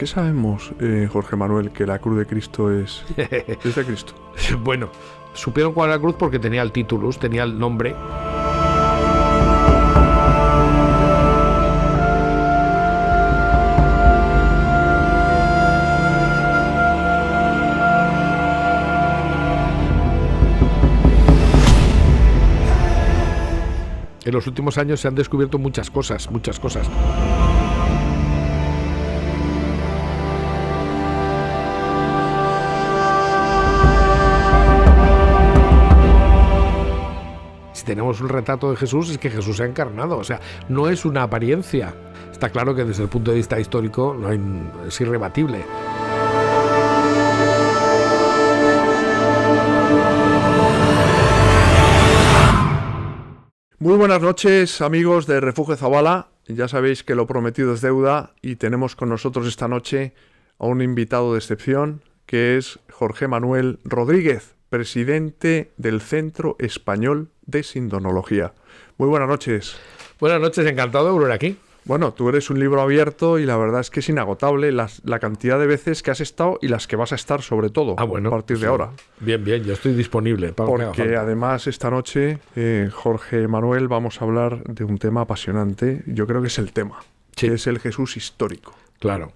qué sabemos, Jorge Manuel, que la cruz de Cristo es de Cristo? Bueno, supieron cuál era la cruz porque tenía el titulus, tenía el nombre. En los últimos años se han descubierto muchas cosas. Si tenemos un retrato de Jesús, es que Jesús se ha encarnado, o sea, no es una apariencia. Está claro que desde el punto de vista histórico es irrebatible. Muy buenas noches, amigos de Refugio Zabala. Ya sabéis que lo prometido es deuda y tenemos con nosotros esta noche a un invitado de excepción, que es Jorge Manuel Rodríguez, presidente del Centro Español de Sindonología. Muy buenas noches. Buenas noches, encantado de volver aquí. Bueno, tú eres un libro abierto y la verdad es que es inagotable la cantidad de veces que has estado y las que vas a estar, sobre todo, a partir de ahora. Bien, yo estoy disponible. Porque además esta noche, Jorge Manuel, vamos a hablar de un tema apasionante. Yo creo que es el tema, que es el Jesús histórico. Claro.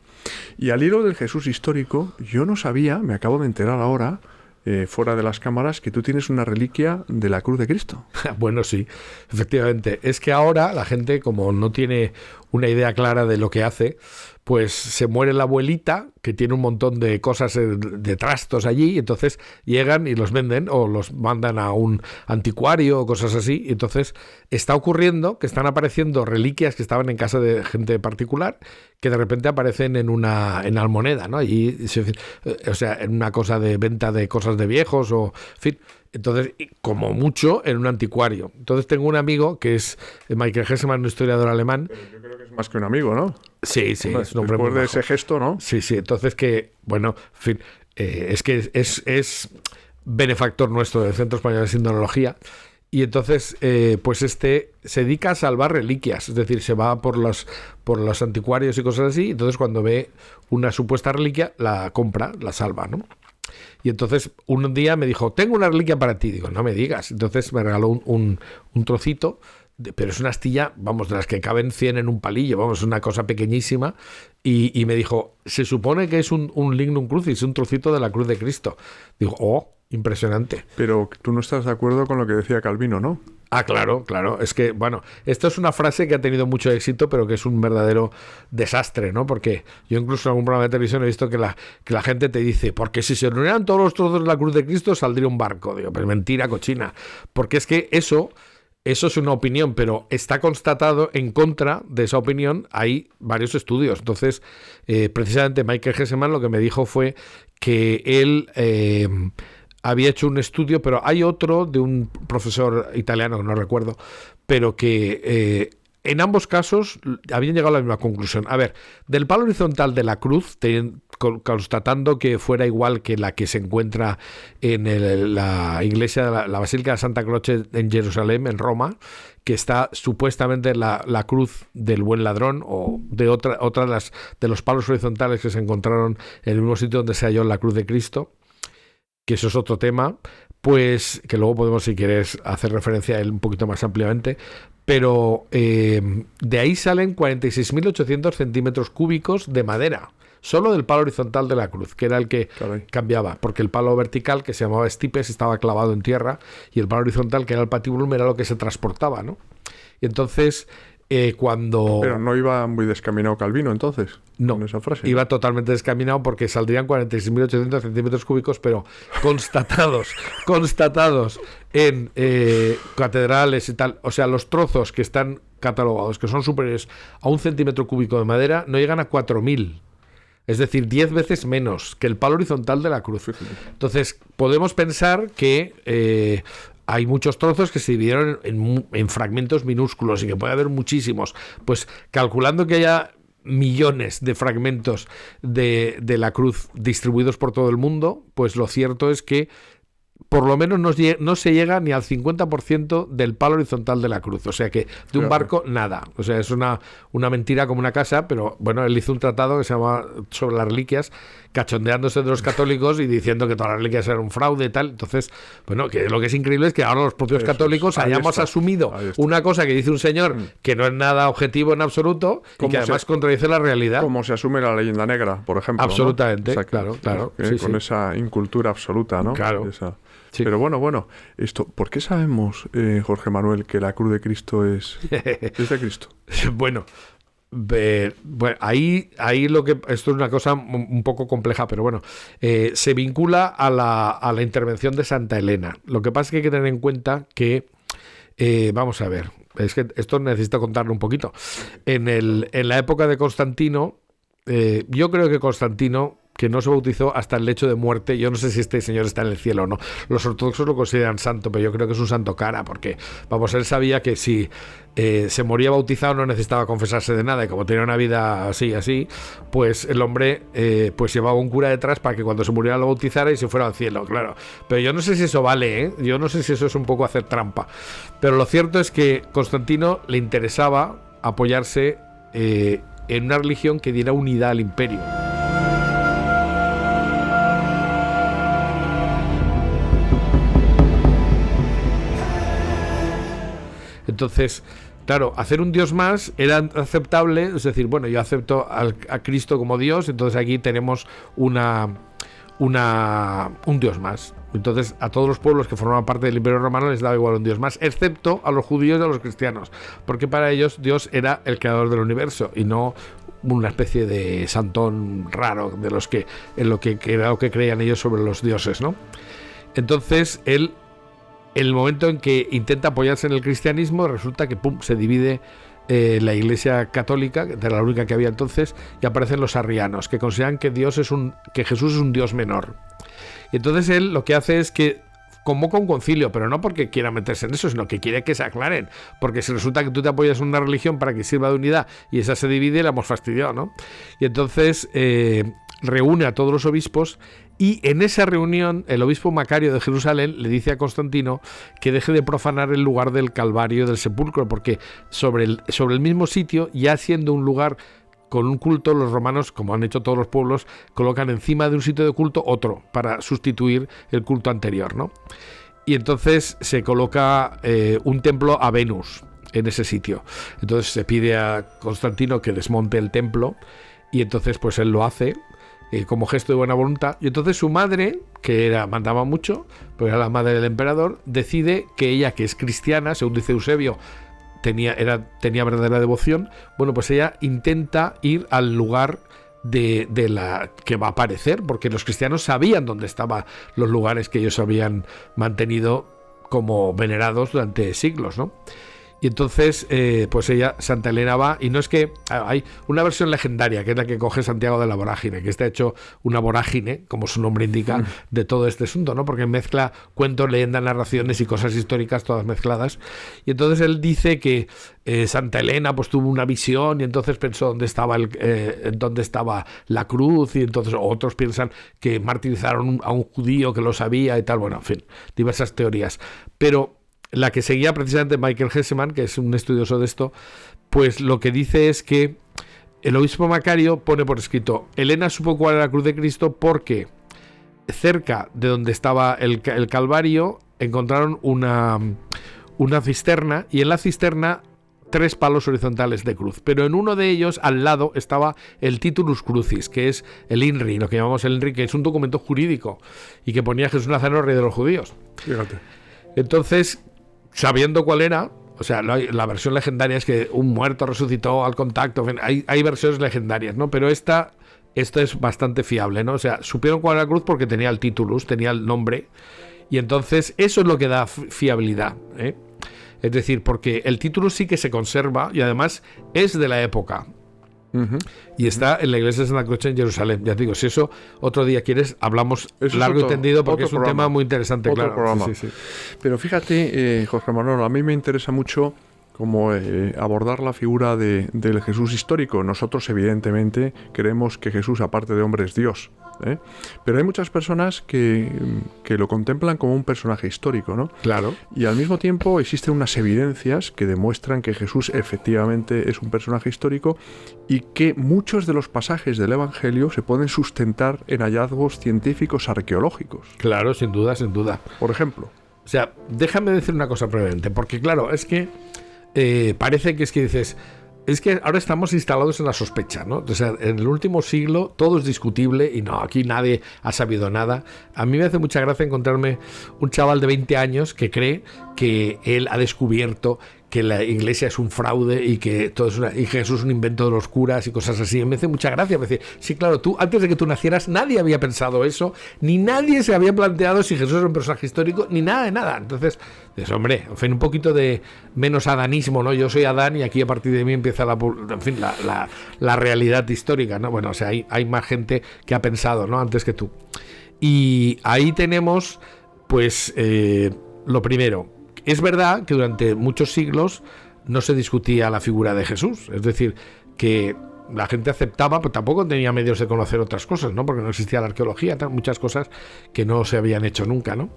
Y al hilo del Jesús histórico, yo no sabía, me acabo de enterar ahora, fuera de las cámaras, que tú tienes una reliquia de la cruz de Cristo. Bueno, sí, efectivamente. Es que ahora la gente, como no tiene una idea clara de lo que hace, pues se muere la abuelita, que tiene un montón de cosas, de trastos allí, y entonces llegan y los venden o los mandan a un anticuario o cosas así. Y entonces está ocurriendo que están apareciendo reliquias que estaban en casa de gente particular, que de repente aparecen en Almoneda, ¿no? Allí, o sea, en una cosa de venta de cosas de viejos o, en fin. Entonces, como mucho, en un anticuario. Entonces tengo un amigo que es Michael Hessemann, un historiador alemán. Pero yo creo que es más que un amigo, ¿no? Sí, es un hombre después muy de ese gesto, ¿no? Sí, entonces que, bueno, en fin, es que es benefactor nuestro del Centro Español de Sindonología. Y entonces, pues se dedica a salvar reliquias, es decir, se va por los anticuarios y cosas así, y entonces cuando ve una supuesta reliquia, la compra, la salva, ¿no? Y entonces un día me dijo, tengo una reliquia para ti. Digo, no me digas. Entonces me regaló un trocito, pero es una astilla, vamos, de las que caben 100 en un palillo, vamos, es una cosa pequeñísima. Y me dijo, se supone que es un lignum crucis, un trocito de la cruz de Cristo. Digo, oh, impresionante. Pero tú no estás de acuerdo con lo que decía Calvino, ¿no? Ah, claro. Es que, bueno, esto es una frase que ha tenido mucho éxito, pero que es un verdadero desastre, ¿no? Porque yo incluso en algún programa de televisión he visto que la gente te dice, porque si se reunieran todos los trozos de la cruz de Cristo saldría un barco. Digo, pero mentira, cochina. Porque es que eso es una opinión, pero está constatado en contra de esa opinión. Hay varios estudios. Entonces, precisamente Michael Hessemann lo que me dijo fue que él había hecho un estudio, pero hay otro de un profesor italiano, que no recuerdo, pero que en ambos casos habían llegado a la misma conclusión. A ver, del palo horizontal de la cruz, constatando que fuera igual que la que se encuentra en la iglesia, la Basílica de Santa Croce en Jerusalén, en Roma, que está supuestamente la cruz del buen ladrón, o de otra de los palos horizontales que se encontraron en el mismo sitio donde se halló la cruz de Cristo, que eso es otro tema, pues que luego podemos, si quieres, hacer referencia a él un poquito más ampliamente, pero de ahí salen 46.800 centímetros cúbicos de madera, solo del palo horizontal de la cruz, que era el que cambiaba, porque el palo vertical, que se llamaba stipes, estaba clavado en tierra, y el palo horizontal, que era el patibulum, era lo que se transportaba, ¿no? Y entonces, cuando... Pero no iba muy descaminado Calvino, entonces, no, con esa frase. Iba totalmente descaminado, porque saldrían 46.800 centímetros cúbicos, pero constatados en catedrales y tal. O sea, los trozos que están catalogados, que son superiores a 1 centímetro cúbico de madera, no llegan a 4.000. Es decir, 10 veces menos que el palo horizontal de la cruz. Entonces, podemos pensar que hay muchos trozos que se dividieron en fragmentos minúsculos y que puede haber muchísimos. Pues calculando que haya millones de fragmentos de la cruz distribuidos por todo el mundo, pues lo cierto es que por lo menos no se llega ni al 50% del palo horizontal de la cruz. O sea que de un barco, nada. O sea, es una mentira como una casa, pero bueno, él hizo un tratado que se llama sobre las reliquias, cachondeándose de los católicos y diciendo que todas las reliquias eran un fraude y tal. Entonces, bueno, que lo que es increíble es que ahora los propios católicos hayamos asumido una cosa que dice un señor que no es nada objetivo en absoluto y que además contradice la realidad. Como se asume la leyenda negra, por ejemplo. Absolutamente, ¿no? claro. Con esa incultura absoluta, ¿no? Claro. Sí. Pero bueno, ¿por qué sabemos, Jorge Manuel, que la cruz de Cristo es de Cristo? Bueno, ahí lo que esto es una cosa un poco compleja, pero bueno, se vincula a la intervención de Santa Elena. Lo que pasa es que hay que tener en cuenta que vamos a ver, es que esto necesito contarlo un poquito. En la época de Constantino, yo creo que Constantino, que no se bautizó hasta el lecho de muerte. Yo no sé si este señor está en el cielo o no. Los ortodoxos lo consideran santo, pero yo creo que es un santo cara, porque, vamos, él sabía que si se moría bautizado no necesitaba confesarse de nada, y como tenía una vida así, pues el hombre pues llevaba un cura detrás para que cuando se muriera lo bautizara y se fuera al cielo, claro. Pero yo no sé si eso vale, ¿eh? Yo no sé si eso es un poco hacer trampa. Pero lo cierto es que Constantino le interesaba apoyarse en una religión que diera unidad al imperio. Entonces, claro, hacer un Dios más era aceptable, es decir, bueno, yo acepto a Cristo como Dios, entonces aquí tenemos un Dios más. Entonces, a todos los pueblos que formaban parte del Imperio Romano les daba igual un Dios más, excepto a los judíos y a los cristianos, porque para ellos Dios era el creador del universo y no una especie de santón raro de los que en lo que era lo que creían ellos sobre los dioses, ¿no? Entonces, el momento en que intenta apoyarse en el cristianismo, resulta que se divide la Iglesia católica, que era la única que había entonces, y aparecen los arrianos, que consideran que Jesús es un Dios menor. Y entonces él lo que hace es que convoca un concilio, pero no porque quiera meterse en eso, sino que quiere que se aclaren, porque si resulta que tú te apoyas en una religión para que sirva de unidad y esa se divide, la hemos fastidiado, ¿no? Y entonces reúne a todos los obispos. Y en esa reunión el obispo Macario de Jerusalén le dice a Constantino que deje de profanar el lugar del Calvario, del sepulcro, porque sobre el mismo sitio, ya siendo un lugar con un culto, los romanos, como han hecho todos los pueblos, colocan encima de un sitio de culto otro para sustituir el culto anterior, ¿no? Y entonces se coloca un templo a Venus en ese sitio. Entonces se pide a Constantino que desmonte el templo y entonces pues él lo hace como gesto de buena voluntad, y entonces su madre, que mandaba mucho, pero era la madre del emperador, decide que ella, que es cristiana, según dice Eusebio, tenía verdadera devoción. Bueno, pues ella intenta ir al lugar de la que va a aparecer, porque los cristianos sabían dónde estaban los lugares que ellos habían mantenido como venerados durante siglos, ¿no? Y entonces, pues ella, Santa Elena, va, y no es que hay una versión legendaria, que es la que coge Santiago de la Vorágine, que está hecho una vorágine, como su nombre indica, de todo este asunto, ¿no? Porque mezcla cuentos, leyendas, narraciones y cosas históricas todas mezcladas. Y entonces él dice que Santa Elena pues tuvo una visión y entonces pensó dónde estaba la cruz, y entonces otros piensan que martirizaron a un judío que lo sabía y tal. Bueno, en fin, diversas teorías. Pero la que seguía precisamente Michael Hesseman, que es un estudioso de esto, pues lo que dice es que el obispo Macario pone por escrito: Elena supo cuál era la cruz de Cristo porque cerca de donde estaba el Calvario encontraron una cisterna, y en la cisterna 3 palos horizontales de cruz, pero en uno de ellos al lado estaba el Titulus Crucis, que es el INRI, lo que llamamos el INRI, que es un documento jurídico y que ponía Jesús Nazareno, rey de los judíos. Fíjate. Entonces, sabiendo cuál era, o sea, la versión legendaria es que un muerto resucitó al contacto, hay versiones legendarias, ¿no? Pero esto es bastante fiable, ¿no? O sea, supieron cuál era la cruz porque tenía el Titulus, tenía el nombre, y entonces eso es lo que da fiabilidad, ¿eh? Es decir, porque el Titulus sí que se conserva y además es de la época. Y está en la iglesia de Santa Croce en Jerusalén. Ya te digo, si eso otro día quieres, hablamos largo y tendido, porque es un tema muy interesante, claro. Sí. Pero fíjate, Jorge Manuel, a mí me interesa mucho como abordar la figura del Jesús histórico. Nosotros, evidentemente, creemos que Jesús, aparte de hombre, es Dios, ¿eh? Pero hay muchas personas que lo contemplan como un personaje histórico, ¿no? Claro. Y al mismo tiempo existen unas evidencias que demuestran que Jesús efectivamente es un personaje histórico y que muchos de los pasajes del Evangelio se pueden sustentar en hallazgos científicos arqueológicos. Claro, sin duda, sin duda. Por ejemplo. O sea, déjame decir una cosa brevemente, porque claro, es que parece que dices, es que ahora estamos instalados en la sospecha, ¿no? O sea, en el último siglo todo es discutible y no, aquí nadie ha sabido nada. A mí me hace mucha gracia encontrarme un chaval de 20 años que cree que él ha descubierto que la iglesia es un fraude y que todo es y Jesús es un invento de los curas y cosas así. Me hace mucha gracia. Me dice, sí, claro, tú, antes de que tú nacieras, nadie había pensado eso, ni nadie se había planteado si Jesús era un personaje histórico, ni nada de nada. Entonces, dices, hombre, en fin, un poquito de menos adanismo, ¿no? Yo soy Adán y aquí a partir de mí empieza la realidad histórica, ¿no? Bueno, o sea, hay más gente que ha pensado, ¿no? Antes que tú. Y ahí tenemos, pues, lo primero. Es verdad que durante muchos siglos no se discutía la figura de Jesús, es decir, que la gente aceptaba, pero tampoco tenía medios de conocer otras cosas, ¿no? Porque no existía la arqueología, muchas cosas que no se habían hecho nunca, ¿no?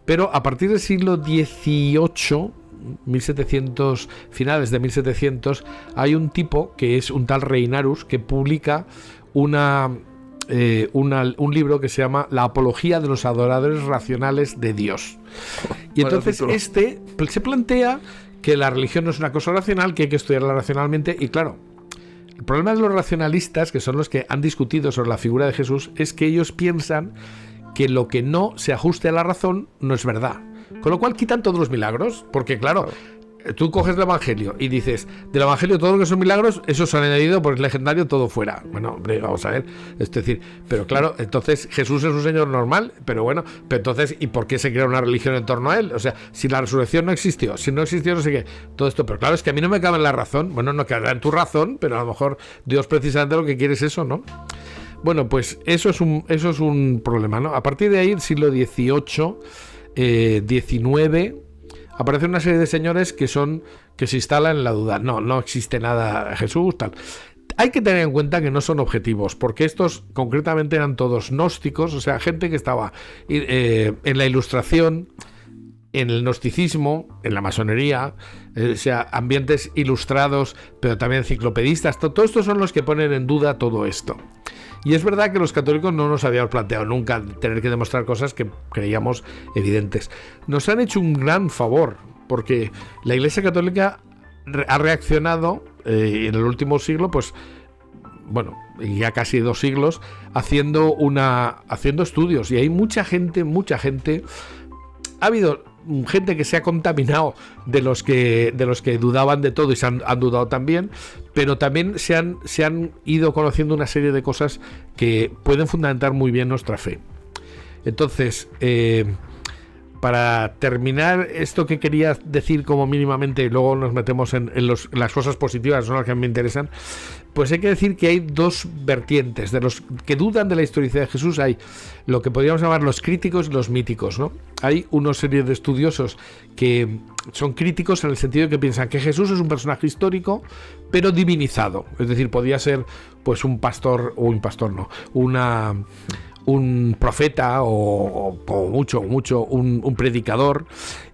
Pero a partir del siglo XVIII, 1700, finales de 1700, hay un tipo que es un tal Reinarus que publica un libro que se llama La Apología de los Adoradores Racionales de Dios. Y entonces se plantea que la religión no es una cosa racional, que hay que estudiarla racionalmente. Y claro, el problema de los racionalistas, que son los que han discutido sobre la figura de Jesús, es que ellos piensan que lo que no se ajuste a la razón no es verdad. Con lo cual quitan todos los milagros, porque claro, tú coges el Evangelio y dices, del Evangelio todo lo que son milagros, eso se han añadido por el legendario todo fuera. Bueno, hombre, vamos a ver, es decir, pero claro, entonces Jesús es un señor normal, pero bueno, pero entonces, ¿y por qué se crea una religión en torno a él? O sea, si la resurrección no existió, si no existió no sé qué, todo esto, pero claro, es que a mí no me cabe en la razón, bueno, no cabe en tu razón, pero a lo mejor Dios precisamente lo que quiere es eso, ¿no? Bueno, pues eso es un problema, ¿no? A partir de ahí, siglo XVIII, XIX, aparece una serie de señores que se instalan en la duda. No existe nada Jesús, tal. Hay que tener en cuenta que no son objetivos, porque estos concretamente eran todos gnósticos, o sea, gente que estaba en la Ilustración, en el gnosticismo, en la masonería, o sea, ambientes ilustrados, pero también enciclopedistas. Todos estos son los que ponen en duda todo esto. Y es verdad que los católicos no nos habíamos planteado nunca tener que demostrar cosas que creíamos evidentes. Nos han hecho un gran favor, porque la Iglesia Católica ha reaccionado en el último siglo, pues, bueno, ya casi 2 siglos, haciendo estudios. Y hay mucha gente. Ha habido gente que se ha contaminado de los que dudaban de todo y han dudado también, pero también se han ido conociendo una serie de cosas que pueden fundamentar muy bien nuestra fe. Entonces, para terminar esto que quería decir como mínimamente, y luego nos metemos en las cosas positivas, son las que me interesan, pues hay que decir que hay 2 vertientes. De los que dudan de la historicidad de Jesús hay lo que podríamos llamar los críticos y los míticos, ¿no? Hay una serie de estudiosos que son críticos en el sentido de que piensan que Jesús es un personaje histórico, pero divinizado. Es decir, podía ser pues un pastor, o un pastor no, un profeta o mucho un predicador,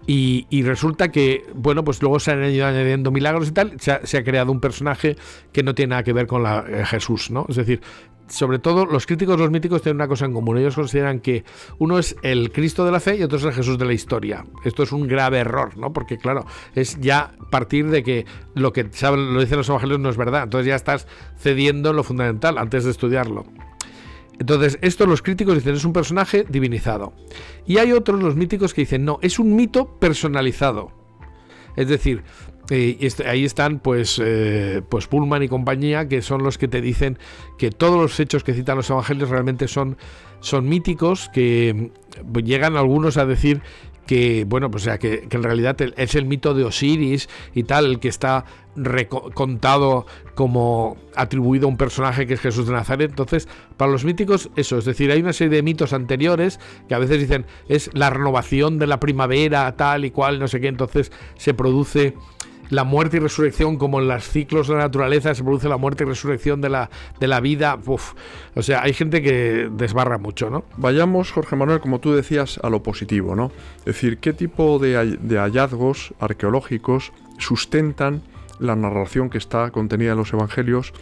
y resulta que, bueno, pues luego se han ido añadiendo milagros y tal, se ha creado un personaje que no tiene nada que ver con Jesús, ¿no? Es decir, sobre todo los críticos, los míticos tienen una cosa en común. Ellos consideran que uno es el Cristo de la fe y otro es el Jesús de la historia. Esto es un grave error, ¿no? Porque claro, es ya partir de que lo que lo dicen los evangelios no es verdad. Entonces ya estás cediendo en lo fundamental antes de estudiarlo. Entonces, esto los críticos dicen es un personaje divinizado. Y hay otros, los míticos, que dicen no, es un mito personalizado. Es decir, ahí están pues Pullman y compañía, que son los que te dicen que todos los hechos que citan los evangelios realmente son míticos, que llegan algunos a decir que, bueno, pues o sea, que en realidad es el mito de Osiris y tal, el que está contado como atribuido a un personaje que es Jesús de Nazaret. Entonces, para los míticos, eso, es decir, hay una serie de mitos anteriores que a veces dicen es la renovación de la primavera, tal y cual, no sé qué, entonces se produce la muerte y resurrección, como en los ciclos de la naturaleza se produce la muerte y resurrección de la vida. Uf. O sea, hay gente que desbarra mucho, ¿no? Vayamos, Jorge Manuel, como tú decías, a lo positivo, ¿no? Es decir, ¿qué tipo de hallazgos arqueológicos sustentan la narración que está contenida en los evangelios,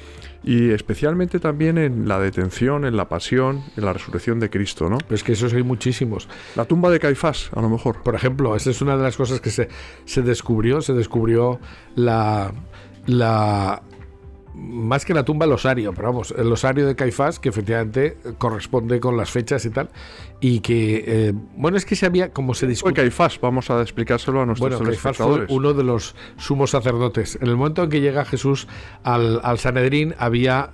y especialmente también en la detención, en la pasión, en la resurrección de Cristo, ¿no? Pues que esos hay muchísimos. La tumba de Caifás, a lo mejor. Por ejemplo, esa es una de las cosas que se descubrió. Se descubrió la más que la tumba, el osario, pero vamos, el osario de Caifás, que efectivamente corresponde con las fechas y tal, y que, bueno, es que se había, como se discute... Fue Caifás, vamos a explicárselo a nuestros telespectadores. Caifás fue uno de los sumos sacerdotes. En el momento en que llega Jesús al Sanedrín, había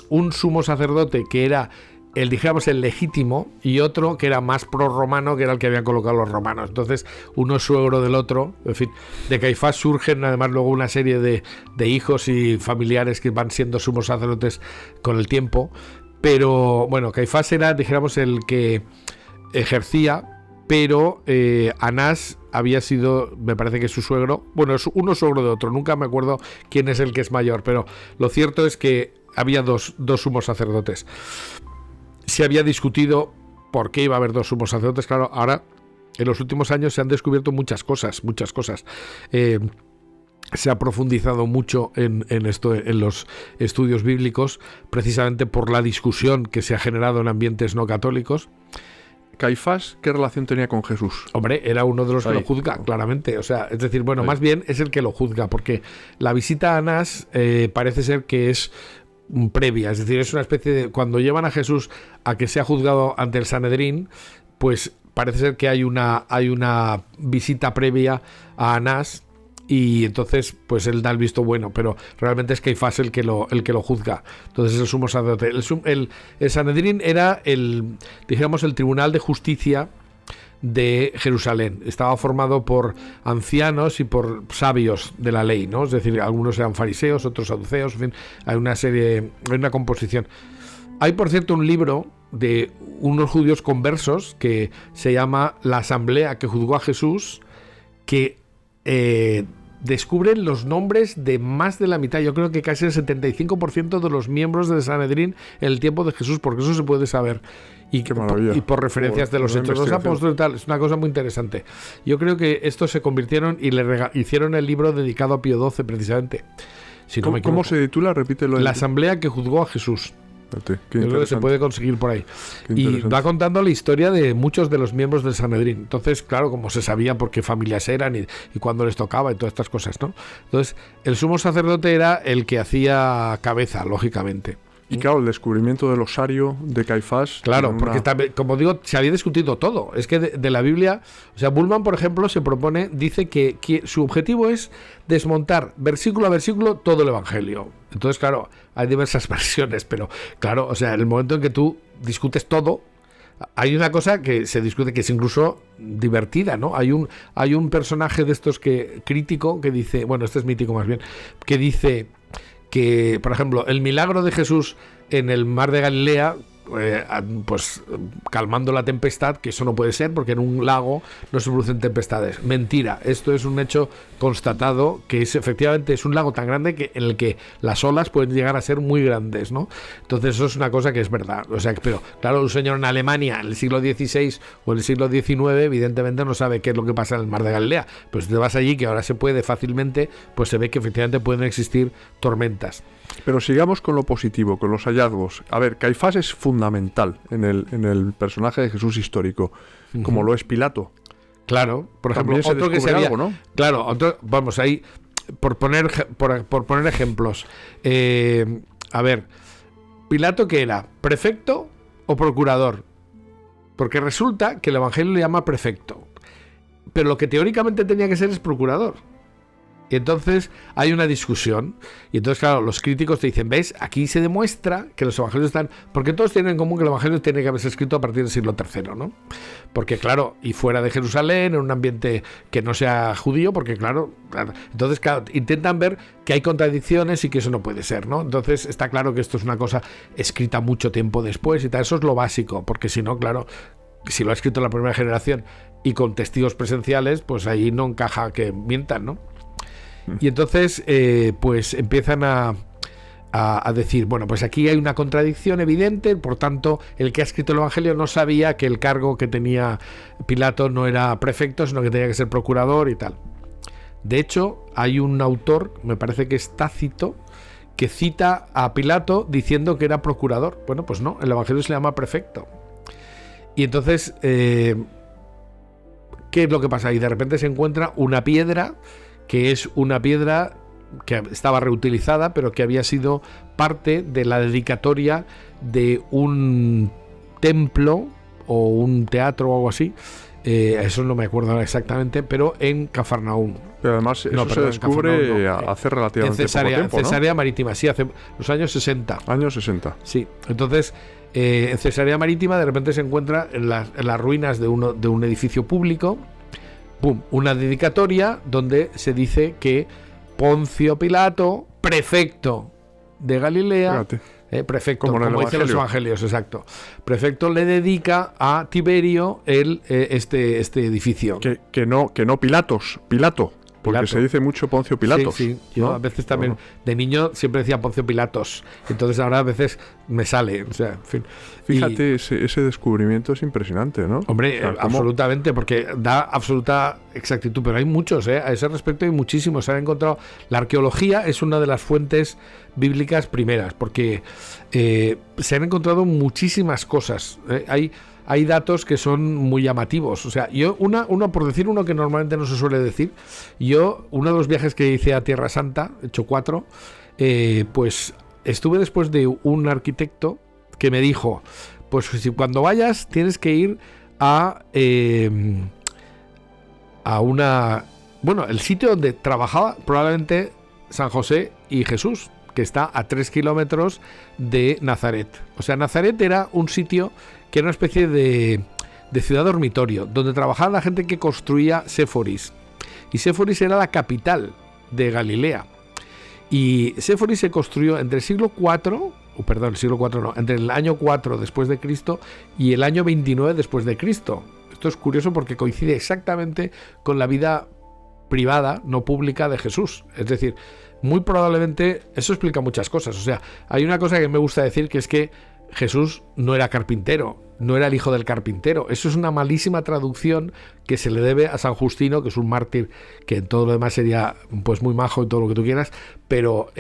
un sumo sacerdote que era dijéramos el legítimo, y otro que era más pro-romano, que era el que habían colocado los romanos. Entonces, uno es suegro del otro. En fin, de Caifás surgen además luego una serie de hijos y familiares que van siendo sumos sacerdotes con el tiempo. Pero bueno, Caifás era, dijéramos, el que ejercía, pero Anás había sido, me parece que su suegro, bueno, es uno suegro de otro, nunca me acuerdo quién es el que es mayor, pero lo cierto es que había dos sumos sacerdotes. Se había discutido por qué iba a haber dos sumos sacerdotes. Claro, ahora en los últimos años se han descubierto muchas cosas. Se ha profundizado mucho en esto, en los estudios bíblicos, precisamente por la discusión que se ha generado en ambientes no católicos. Caifás, ¿qué relación tenía con Jesús? Hombre, era uno de los que lo juzga, claramente. O sea, es decir, bueno, más bien es el que lo juzga, porque la visita a Anás parece ser que es previa, es decir, es una especie de, cuando llevan a Jesús a que sea juzgado ante el Sanedrín, pues parece ser que hay una visita previa a Anás, y entonces pues él da el visto bueno, pero realmente es Caifás el que lo juzga. Entonces el sumo sacerdote, el Sanedrín era dijéramos el tribunal de justicia de Jerusalén. Estaba formado por ancianos y por sabios de la ley, ¿no? Es decir, algunos eran fariseos, otros saduceos, en fin, hay una composición. Hay, por cierto, un libro de unos judíos conversos que se llama La Asamblea que juzgó a Jesús, que descubren los nombres de más de la mitad, yo creo que casi el 75% de los miembros del Sanedrín en el tiempo de Jesús, porque eso se puede saber. Y por referencias de los hechos de los apóstoles y tal. Es una cosa muy interesante. Yo creo que estos se convirtieron y hicieron el libro dedicado a Pío XII, precisamente. Si no me equivoco. ¿Cómo se titula? Repítelo. La Asamblea que juzgó a Jesús. Qué creo que se puede conseguir por ahí. Y va contando la historia de muchos de los miembros del Sanedrín. Entonces, claro, como se sabía por qué familias eran y cuándo les tocaba y todas estas cosas, ¿no? Entonces, el sumo sacerdote era el que hacía cabeza, lógicamente. Y claro, el descubrimiento del osario de Caifás. Claro, porque también, como digo, se había discutido todo. Es que de la Biblia, o sea, Bullman, por ejemplo, dice que su objetivo es desmontar versículo a versículo todo el Evangelio. Entonces, claro, hay diversas versiones, pero claro, o sea, en el momento en que tú discutes todo, hay una cosa que se discute que es incluso divertida, ¿no? Hay un personaje de estos crítico que dice, bueno, este es mítico más bien, que dice que, por ejemplo, el milagro de Jesús en el mar de Galilea, pues calmando la tempestad, que eso no puede ser porque en un lago no se producen tempestades. Mentira, esto es un hecho constatado, que efectivamente es un lago tan grande en el que las olas pueden llegar a ser muy grandes, ¿no? Entonces eso es una cosa que es verdad. O sea, pero claro, un señor en Alemania en el siglo XVI o en el siglo XIX evidentemente no sabe qué es lo que pasa en el mar de Galilea. Pues si te vas allí, que ahora se puede fácilmente, pues se ve que efectivamente pueden existir tormentas. Pero sigamos con lo positivo, con los hallazgos. A ver, Caifás es fundamental en el personaje de Jesús histórico, como lo es Pilato. Claro, por ejemplo, otro que se había, algo, ¿no? Claro, vamos ahí, por poner ejemplos. A ver, Pilato, ¿qué era? ¿Prefecto o procurador? Porque resulta que el Evangelio le llama prefecto, pero lo que teóricamente tenía que ser es procurador. Y entonces hay una discusión. Y entonces, claro, los críticos te dicen, ¿ves? Aquí se demuestra que los evangelios están... Porque todos tienen en común que el evangelio tiene que haberse escrito a partir del siglo III, ¿no? Porque, claro, y fuera de Jerusalén, en un ambiente que no sea judío, porque, claro... Entonces, claro, intentan ver que hay contradicciones y que eso no puede ser, ¿no? Entonces, está claro que esto es una cosa escrita mucho tiempo después y tal. Eso es lo básico, porque si no, claro, si lo ha escrito la primera generación y con testigos presenciales, pues ahí no encaja que mientan, ¿no? Y entonces, pues empiezan a decir, bueno, pues aquí hay una contradicción evidente, por tanto, el que ha escrito el Evangelio no sabía que el cargo que tenía Pilato no era prefecto, sino que tenía que ser procurador y tal. De hecho, hay un autor, me parece que es Tácito, que cita a Pilato diciendo que era procurador. Bueno, pues no, el Evangelio se le llama prefecto. Y entonces, ¿qué es lo que pasa? Y de repente se encuentra una piedra, que es una piedra que estaba reutilizada, pero que había sido parte de la dedicatoria de un templo o un teatro o algo así. Eso no me acuerdo exactamente, pero en Cafarnaúm. Pero además eso se descubre hace relativamente poco tiempo, ¿no? Cesarea Marítima, sí, hace los años 60. Años 60. Sí, entonces en Cesarea Marítima de repente se encuentra en las ruinas de un edificio público, ¡pum!, una dedicatoria donde se dice que Poncio Pilato, prefecto de Galilea, prefecto, como dicen los evangelios, exacto. Prefecto le dedica a Tiberio este edificio. Que no Pilatos, Pilato. Porque Pilato. Se dice mucho Poncio Pilatos. Sí, yo ¿no? A veces también, de niño siempre decía Poncio Pilatos. Entonces ahora a veces me sale. O sea, en fin. Fíjate, ese descubrimiento es impresionante, ¿no? Hombre, O sea, absolutamente, porque da absoluta exactitud. Pero hay muchos, a ese respecto hay muchísimos. Se han encontrado. La arqueología es una de las fuentes bíblicas primeras, porque se han encontrado muchísimas cosas. Hay datos que son muy llamativos. O sea, yo, por decir uno que normalmente no se suele decir, uno de los viajes que hice a Tierra Santa, he hecho 4, pues estuve después de un arquitecto que me dijo, pues si cuando vayas tienes que ir a el sitio donde trabajaba probablemente San José y Jesús, que está a 3 kilómetros de Nazaret. O sea, Nazaret era un sitio que era una especie de ciudad dormitorio, donde trabajaba la gente que construía Séforis. Y Séforis era la capital de Galilea. Y Séforis se construyó entre el siglo IV, entre el año 4 después de Cristo y el año 29 después de Cristo. Esto es curioso porque coincide exactamente con la vida privada, no pública, de Jesús. Es decir, muy probablemente, eso explica muchas cosas. O sea, hay una cosa que me gusta decir, que es que Jesús no era carpintero, no era el hijo del carpintero. Eso es una malísima traducción que se le debe a San Justino, que es un mártir que en todo lo demás sería pues muy majo y todo lo que tú quieras, pero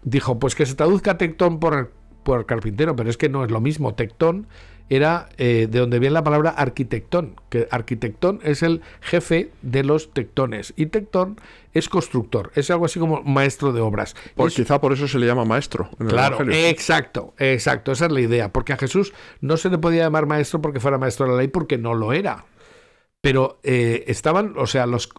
dijo pues que se traduzca tectón por carpintero, pero es que no es lo mismo. Tectón era de donde viene la palabra arquitectón, que arquitectón es el jefe de los tectones y tectón es constructor, es algo así como maestro de obras. Quizá por eso se le llama maestro en el Evangelio. Exacto, esa es la idea, porque a Jesús no se le podía llamar maestro porque fuera maestro de la ley, porque no lo era. Pero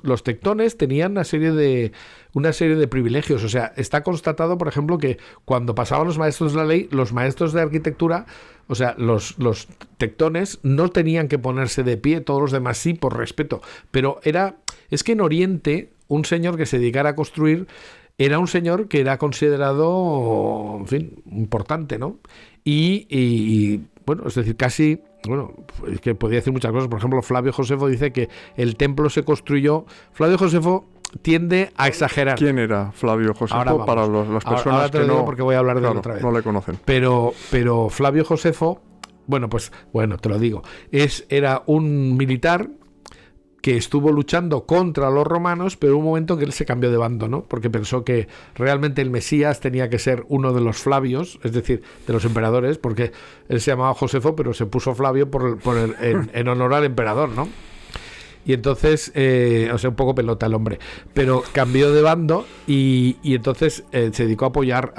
los tectones tenían una serie de privilegios. O sea, está constatado, por ejemplo, que cuando pasaban los maestros de la ley, los maestros de arquitectura, o sea, los tectones no tenían que ponerse de pie, todos los demás sí, por respeto. Pero es que en Oriente, un señor que se dedicara a construir era un señor que era considerado, en fin, importante, ¿no? Y bueno, es decir, casi... Bueno, es que podía decir muchas cosas. Por ejemplo, Flavio Josefo dice que el templo se construyó... Flavio Josefo tiende a exagerar. ¿Quién era Flavio Josefo? Para las personas ahora te que lo digo porque voy a hablar de él otra vez. No le conocen. Pero Flavio Josefo, te lo digo, era un militar que estuvo luchando contra los romanos, pero hubo un momento que él se cambió de bando, ¿no? Porque pensó que realmente el Mesías tenía que ser uno de los Flavios, es decir, de los emperadores, porque él se llamaba Josefo, pero se puso Flavio en honor al emperador, ¿no? Y entonces, un poco pelota el hombre, pero cambió de bando y entonces se dedicó a apoyar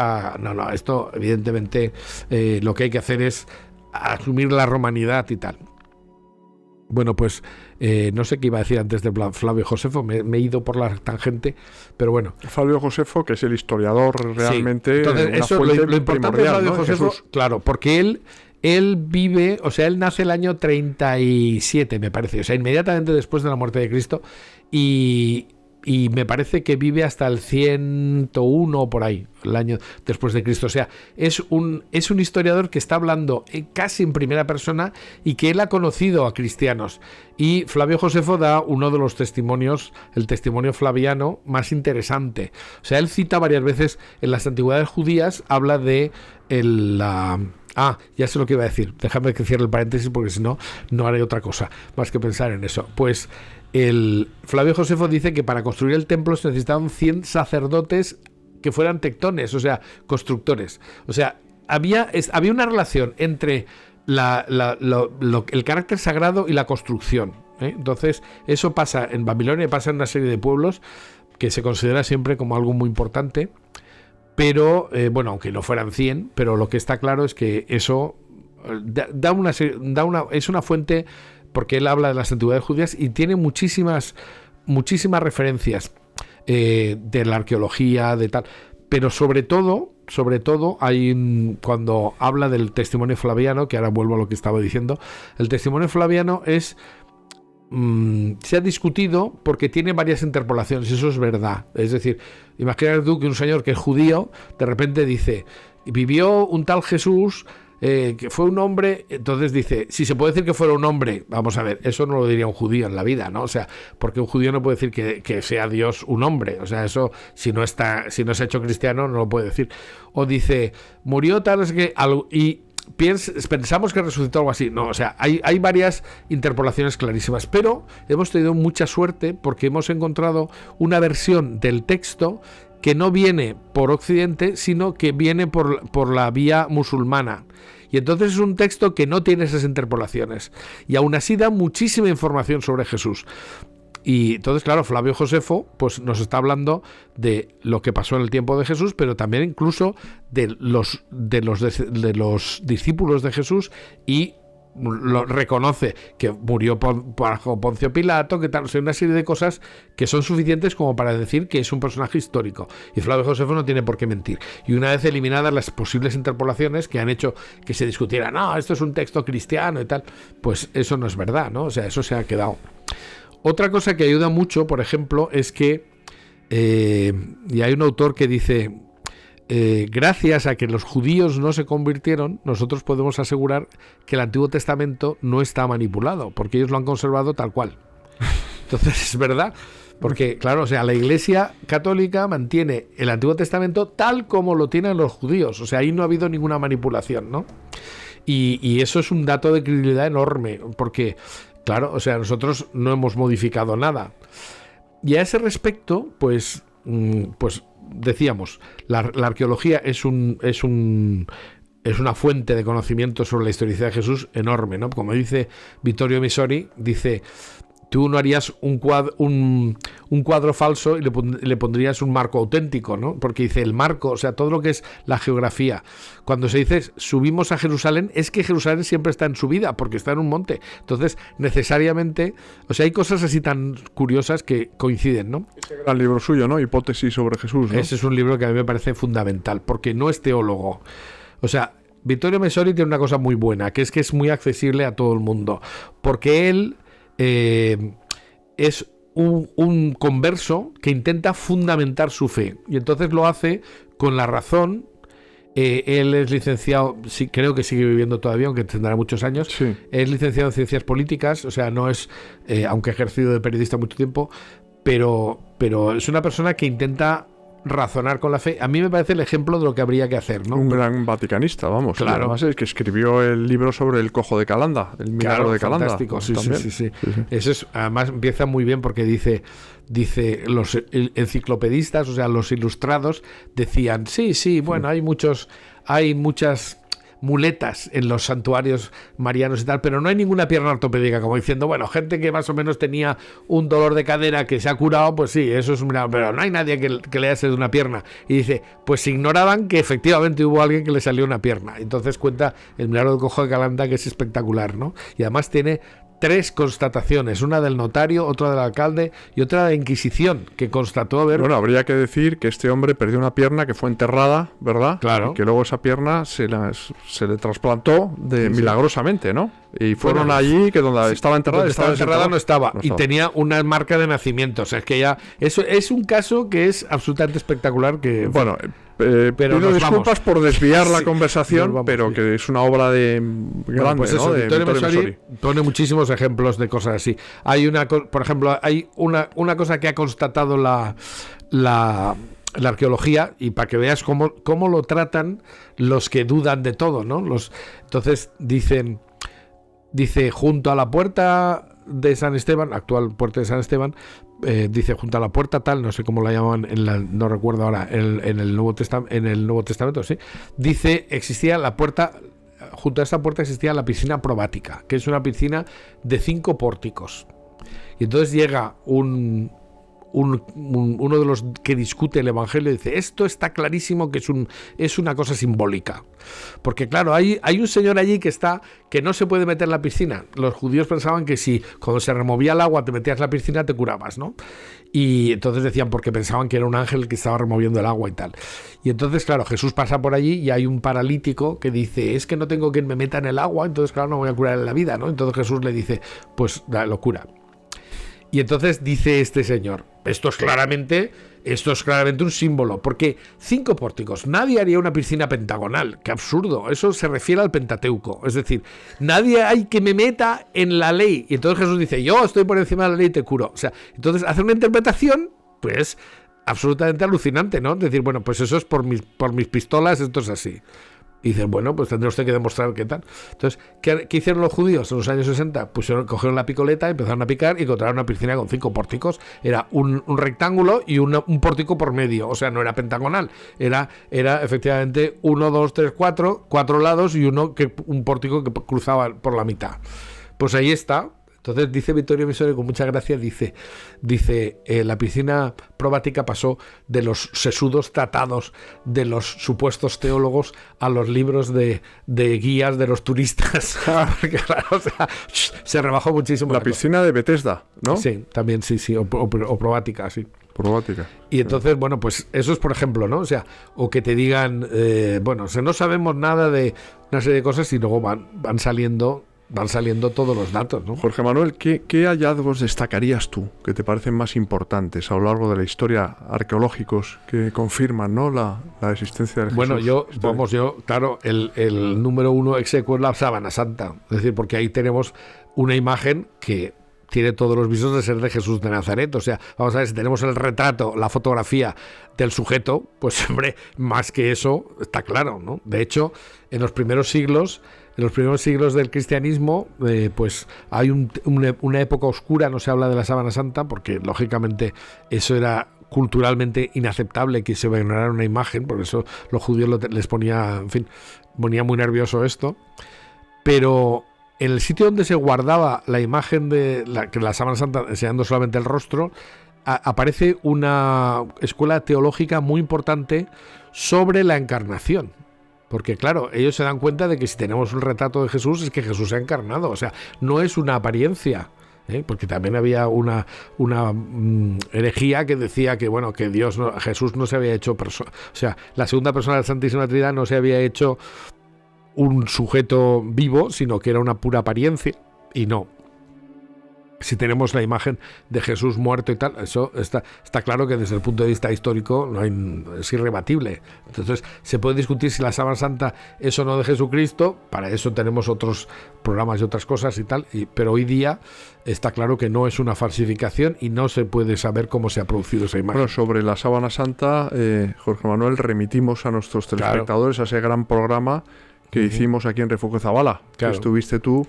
esto evidentemente lo que hay que hacer es asumir la romanidad y tal. Bueno, pues no sé qué iba a decir antes de Flavio Josefo, me he ido por la tangente, pero bueno. Flavio Josefo, que es el historiador realmente. Sí. Entonces, eso lo importante de Flavio Josefo, Jesús. Claro, porque él vive, o sea, él nace el año 37, me parece, o sea, inmediatamente después de la muerte de Cristo, y y me parece que vive hasta el 101 por ahí, el año después de Cristo. O sea, es un historiador que está hablando casi en primera persona y que él ha conocido a cristianos. Y Flavio Josefo da uno de los testimonios, el testimonio flaviano más interesante. O sea, él cita varias veces en las antigüedades judías, habla de ya sé lo que iba a decir. Déjame que cierre el paréntesis porque si no, no haré otra cosa más que pensar en eso. Pues el Flavio Josefo dice que para construir el templo se necesitaban 100 sacerdotes que fueran tectones, o sea, constructores. O sea, había una relación entre el carácter sagrado y la construcción, ¿eh? Entonces, eso pasa en Babilonia, pasa en una serie de pueblos que se considera siempre como algo muy importante. Pero, aunque no fueran 100, pero lo que está claro es que eso es una fuente, porque él habla de las antigüedades judías y tiene muchísimas referencias de la arqueología, de tal. Pero sobre todo cuando habla del testimonio flaviano, que ahora vuelvo a lo que estaba diciendo, el testimonio flaviano se ha discutido porque tiene varias interpolaciones, eso es verdad. Es decir, imagínate tú que un señor que es judío de repente dice, vivió un tal Jesús que fue un hombre, entonces dice, si se puede decir que fuera un hombre, vamos a ver, eso no lo diría un judío en la vida, ¿no? O sea, porque un judío no puede decir que sea Dios un hombre, o sea, eso si no se ha hecho cristiano no lo puede decir. O dice, murió tal, es que algo, y pensamos que resucitó algo así. No, o sea, hay varias interpolaciones clarísimas, pero hemos tenido mucha suerte porque hemos encontrado una versión del texto que no viene por Occidente, sino que viene por la vía musulmana. Y entonces es un texto que no tiene esas interpolaciones. Y aún así da muchísima información sobre Jesús. Y entonces, claro, Flavio Josefo pues nos está hablando de lo que pasó en el tiempo de Jesús, pero también incluso de los discípulos de Jesús, y lo reconoce que murió bajo Poncio Pilato, que tal, o sea, una serie de cosas que son suficientes como para decir que es un personaje histórico. Y Flavio Josefo no tiene por qué mentir. Y una vez eliminadas las posibles interpolaciones que han hecho que se discutiera, no, esto es un texto cristiano y tal, pues eso no es verdad, ¿no? O sea, eso se ha quedado. Otra cosa que ayuda mucho, por ejemplo, es que y hay un autor que dice, gracias a que los judíos no se convirtieron, nosotros podemos asegurar que el Antiguo Testamento no está manipulado, porque ellos lo han conservado tal cual. Entonces es verdad, porque claro, o sea, la Iglesia Católica mantiene el Antiguo Testamento tal como lo tienen los judíos, o sea, ahí no ha habido ninguna manipulación, ¿no? Y eso es un dato de credibilidad enorme, porque claro, o sea, nosotros no hemos modificado nada. Y a ese respecto, pues decíamos, la arqueología es una fuente de conocimiento sobre la historicidad de Jesús enorme, ¿no? Como dice Vittorio Messori, dice, tú no harías un cuadro falso y le pondrías un marco auténtico, ¿no? Porque dice el marco, o sea, todo lo que es la geografía. Cuando se dice subimos a Jerusalén, es que Jerusalén siempre está en subida, porque está en un monte. Entonces, necesariamente, o sea, hay cosas así tan curiosas que coinciden, ¿no? Ese gran libro suyo, ¿no? Hipótesis sobre Jesús, ¿no? Ese es un libro que a mí me parece fundamental, porque no es teólogo. O sea, Vittorio Messori tiene una cosa muy buena, que es muy accesible a todo el mundo, porque él es un converso que intenta fundamentar su fe, y entonces lo hace con la razón. Él es licenciado, sí, creo que sigue viviendo todavía, aunque tendrá muchos años. Sí. Es licenciado en ciencias políticas, o sea, no es, aunque ha ejercido de periodista mucho tiempo, pero es una persona que intenta razonar con la fe. A mí me parece el ejemplo de lo que habría que hacer, ¿no? Un gran vaticanista, vamos. Claro. Además es que escribió el libro sobre el cojo de Calanda, el milagro, claro, de Calanda. Fantástico, pues, sí. Eso es, además empieza muy bien porque dice los enciclopedistas, o sea, los ilustrados decían, bueno, hay muchas muletas en los santuarios marianos y tal, pero no hay ninguna pierna ortopédica, como diciendo, bueno, gente que más o menos tenía un dolor de cadera que se ha curado, pues sí, eso es un milagro, pero no hay nadie que le hace de una pierna. Y dice, pues ignoraban que efectivamente hubo alguien que le salió una pierna. Entonces cuenta el milagro del cojo de Calanda, que es espectacular, ¿no? Y además tiene 3 constataciones, una del notario, otra del alcalde y otra de la Inquisición, que constató haber... Bueno, habría que decir que este hombre perdió una pierna que fue enterrada, ¿verdad? Claro. Y que luego esa pierna se le trasplantó milagrosamente, ¿no? Y fueron allí, que donde estaba enterrada... Donde estaba enterrada no estaba. No y tenía una marca de nacimiento. O sea, es que ya... Eso es un caso que es absolutamente espectacular. Que bueno, pero pido disculpas por desviar la conversación, pero que es una obra de grande, pues eso, ¿no? De Vittorio Vittorio Messori Messori. pone muchísimos ejemplos de cosas así. Hay por ejemplo, hay una cosa que ha constatado la arqueología, y para que veas cómo lo tratan los que dudan de todo, ¿no? Entonces dice junto a la puerta de San Esteban, actual puerta de San Esteban, dice junto a la puerta tal, no sé cómo la llaman, no recuerdo ahora, en el Nuevo Testamento, sí, dice existía la puerta, junto a esta puerta existía la piscina probática, que es una piscina de 5 pórticos. Y entonces llega uno de los que discute el Evangelio y dice, esto está clarísimo que es una cosa simbólica. Porque claro, hay un señor allí que no se puede meter en la piscina. Los judíos pensaban que si cuando se removía el agua te metías en la piscina te curabas, ¿no? Y entonces decían, porque pensaban que era un ángel que estaba removiendo el agua y tal. Y entonces, claro, Jesús pasa por allí y hay un paralítico que dice, es que no tengo quien me meta en el agua, entonces claro, no voy a curar en la vida, ¿no? Entonces Jesús le dice, pues lo cura. Y entonces dice este señor, esto es claramente un símbolo, porque 5 pórticos, nadie haría una piscina pentagonal, qué absurdo, eso se refiere al Pentateuco, es decir, nadie hay que me meta en la ley. Y entonces Jesús dice, yo estoy por encima de la ley y te curo. O sea, entonces hace una interpretación, pues, absolutamente alucinante, ¿no? Es decir, bueno, pues eso es por mis pistolas, esto es así. Y dicen, bueno, pues tendrá usted que demostrar qué tal. Entonces, ¿qué hicieron los judíos en los años 60? Cogieron la picoleta, empezaron a picar y encontraron una piscina con 5 pórticos. Era un rectángulo y un pórtico por medio. O sea, no era pentagonal. Era efectivamente 1, 2, 3, 4 lados y un pórtico que cruzaba por la mitad. Pues ahí está. Entonces dice Vittorio Messori con mucha gracia, dice la piscina probática pasó de los sesudos tratados de los supuestos teólogos a los libros de guías de los turistas. Porque, claro, o sea, se rebajó muchísimo. La piscina de Bethesda, ¿no? Sí, también sí, o probática, sí. Probática. Y entonces, bueno, pues eso es, por ejemplo, ¿no? O sea, o que te digan, bueno, no sabemos nada de una serie de cosas y luego van saliendo todos los datos, ¿no? Jorge Manuel, ¿qué hallazgos destacarías tú que te parecen más importantes a lo largo de la historia, arqueológicos, que confirman, ¿no?, la existencia del Jesús? Bueno, claro, el número 1 ex aequo es la sábana santa, es decir, porque ahí tenemos una imagen que tiene todos los visos de ser de Jesús de Nazaret. O sea, vamos a ver, si tenemos el retrato, la fotografía del sujeto, pues hombre, más que eso está claro, ¿no? De hecho, en los primeros siglos del cristianismo, pues hay una época oscura, no se habla de la sábana santa, porque lógicamente eso era culturalmente inaceptable que se venera una imagen, por eso los judíos les ponía, en fin, ponía muy nervioso esto. Pero en el sitio donde se guardaba la imagen de la sábana santa, enseñando solamente el rostro, aparece una escuela teológica muy importante sobre la encarnación. Porque claro, ellos se dan cuenta de que si tenemos un retrato de Jesús es que Jesús se ha encarnado, o sea, no es una apariencia, porque también había una herejía que decía que bueno, que Jesús no se había hecho persona, o sea, la segunda persona de la Santísima Trinidad no se había hecho un sujeto vivo, sino que era una pura apariencia, y no. Si tenemos la imagen de Jesús muerto y tal, eso está claro que desde el punto de vista histórico es irrebatible. Entonces se puede discutir si la sábana santa es o no de Jesucristo, para eso tenemos otros programas y otras cosas y tal, pero hoy día está claro que no es una falsificación y no se puede saber cómo se ha producido esa imagen. Bueno, sobre la sábana santa, Jorge Manuel, remitimos a nuestros telespectadores a ese gran programa que hicimos aquí en Refugio Zabala, que estuviste tú.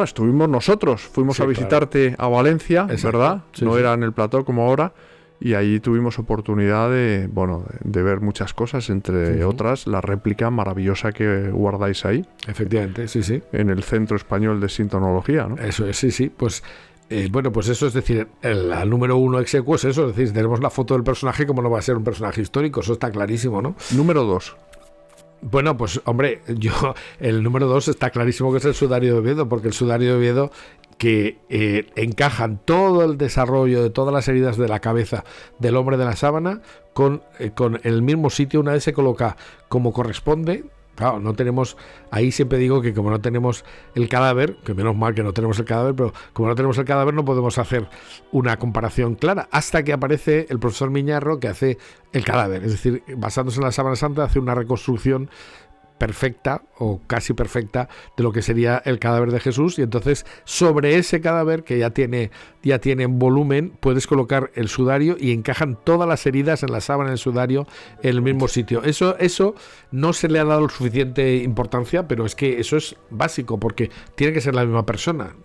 Estuvimos nosotros, fuimos a visitarte a Valencia, ¿verdad? Sí, no era en el plató como ahora, y allí tuvimos oportunidad de ver muchas cosas, entre otras la réplica maravillosa que guardáis ahí. Efectivamente, sí. En el Centro Español de Sintonología, ¿no? Eso es, sí. Pues pues eso, es decir, el número 1 ex aequo es eso, es decir, tenemos la foto del personaje, como no va a ser un personaje histórico, eso está clarísimo, ¿no? Número 2. Bueno, pues hombre, el número 2 está clarísimo que es el sudario de Oviedo, porque el sudario de Oviedo que encajan todo el desarrollo de todas las heridas de la cabeza del hombre de la sábana con el mismo sitio. Una vez se coloca como corresponde. Claro, no tenemos, ahí siempre digo que como no tenemos el cadáver, que menos mal que no tenemos el cadáver, pero como no tenemos el cadáver no podemos hacer una comparación clara, hasta que aparece el profesor Miñarro, que hace el cadáver, es decir, basándose en la sábana santa, hace una reconstrucción perfecta o casi perfecta de lo que sería el cadáver de Jesús, y entonces sobre ese cadáver, que ya tiene volumen, puedes colocar el sudario y encajan todas las heridas en la sábana del sudario en el mismo sitio. Eso no se le ha dado suficiente importancia, pero es que eso es básico, porque tiene que ser la misma persona.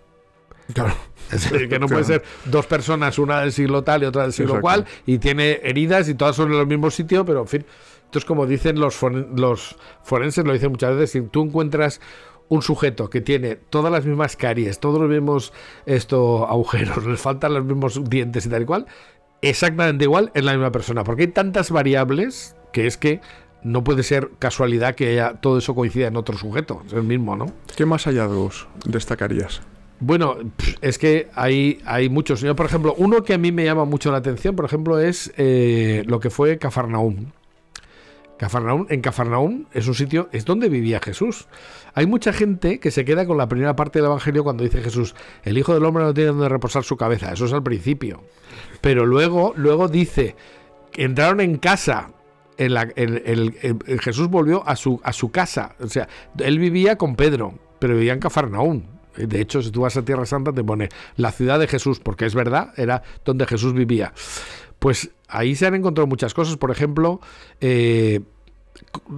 Claro. Es decir, que no puede ser dos personas, una del siglo tal y otra del siglo cual, y tiene heridas y todas son en el mismo sitio, pero en fin. Entonces, como dicen los forenses, lo dicen muchas veces, si tú encuentras un sujeto que tiene todas las mismas caries, todos los mismos agujeros, les faltan los mismos dientes y tal y cual, exactamente igual es la misma persona, porque hay tantas variables que es que no puede ser casualidad que todo eso coincida en otro sujeto, es el mismo, ¿no? ¿Qué más hallazgos destacarías? Bueno, es que hay muchos. Yo, por ejemplo, uno que a mí me llama mucho la atención, por ejemplo, es lo que fue Cafarnaúm. En Cafarnaúm es un sitio, es donde vivía Jesús. Hay mucha gente que se queda con la primera parte del Evangelio cuando dice Jesús, el Hijo del Hombre no tiene donde reposar su cabeza. Eso es al principio. Pero luego dice que entraron en casa. Jesús volvió a su casa. O sea, él vivía con Pedro, pero vivía en Cafarnaúm. De hecho, si tú vas a Tierra Santa te pone la ciudad de Jesús, porque es verdad, era donde Jesús vivía. Pues ahí se han encontrado muchas cosas. Por ejemplo,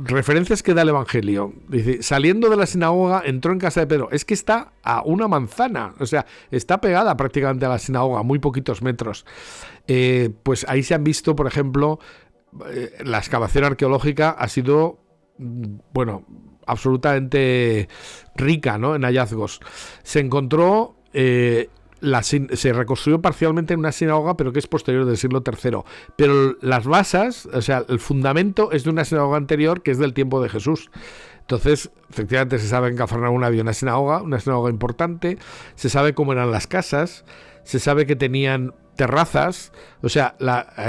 referencias que da el Evangelio. Dice, saliendo de la sinagoga, entró en casa de Pedro. Es que está a una manzana, o sea, está pegada prácticamente a la sinagoga, muy poquitos metros. Pues ahí se han visto, por ejemplo, la excavación arqueológica ha sido, bueno, absolutamente rica, ¿no?, en hallazgos. Se encontró... se reconstruyó parcialmente en una sinagoga, pero que es posterior del siglo III. Pero las basas, o sea, el fundamento es de una sinagoga anterior que es del tiempo de Jesús. Entonces, efectivamente, se sabe que en Cafarnaúm había una sinagoga importante, se sabe cómo eran las casas, se sabe que tenían terrazas, o sea,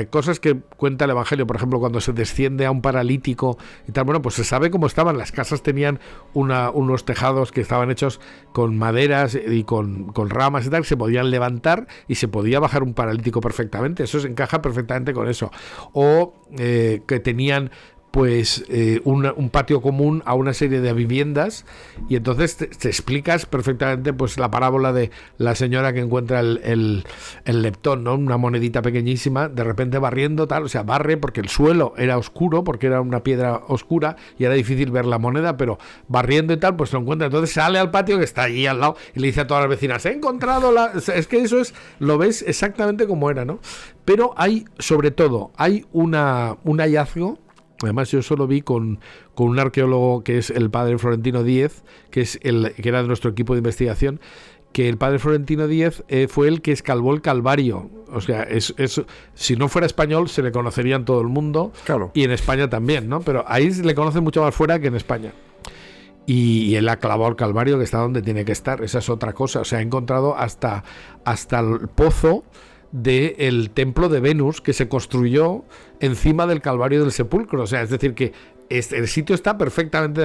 cosas que cuenta el Evangelio, por ejemplo, cuando se desciende a un paralítico y tal, bueno, pues se sabe cómo estaban. Las casas tenían unos tejados que estaban hechos con maderas y con ramas y tal, se podían levantar y se podía bajar un paralítico perfectamente. Eso se encaja perfectamente con eso. O que tenían pues un patio común a una serie de viviendas, y entonces te explicas perfectamente pues la parábola de la señora que encuentra el leptón, ¿no?, una monedita pequeñísima, de repente barriendo tal, o sea, barre porque el suelo era oscuro, porque era una piedra oscura y era difícil ver la moneda, pero barriendo y tal, pues lo encuentra. Entonces sale al patio que está allí al lado y le dice a todas las vecinas, he encontrado es que eso lo ves exactamente como era, ¿no? Pero sobre todo hay un hallazgo. Además, yo solo vi con un arqueólogo que es el padre Florentino Díez, que era de nuestro equipo de investigación, que el padre Florentino Díez fue el que escalvó el Calvario. O sea, si no fuera español se le conocería en todo el mundo, claro, y en España también, ¿no? Pero ahí se le conoce mucho más fuera que en España. Y él ha clavado el Calvario, que está donde tiene que estar. Esa es otra cosa. O sea, ha encontrado hasta el pozo del templo de Venus, que se construyó encima del Calvario del Sepulcro. O sea, es decir, que el sitio está perfectamente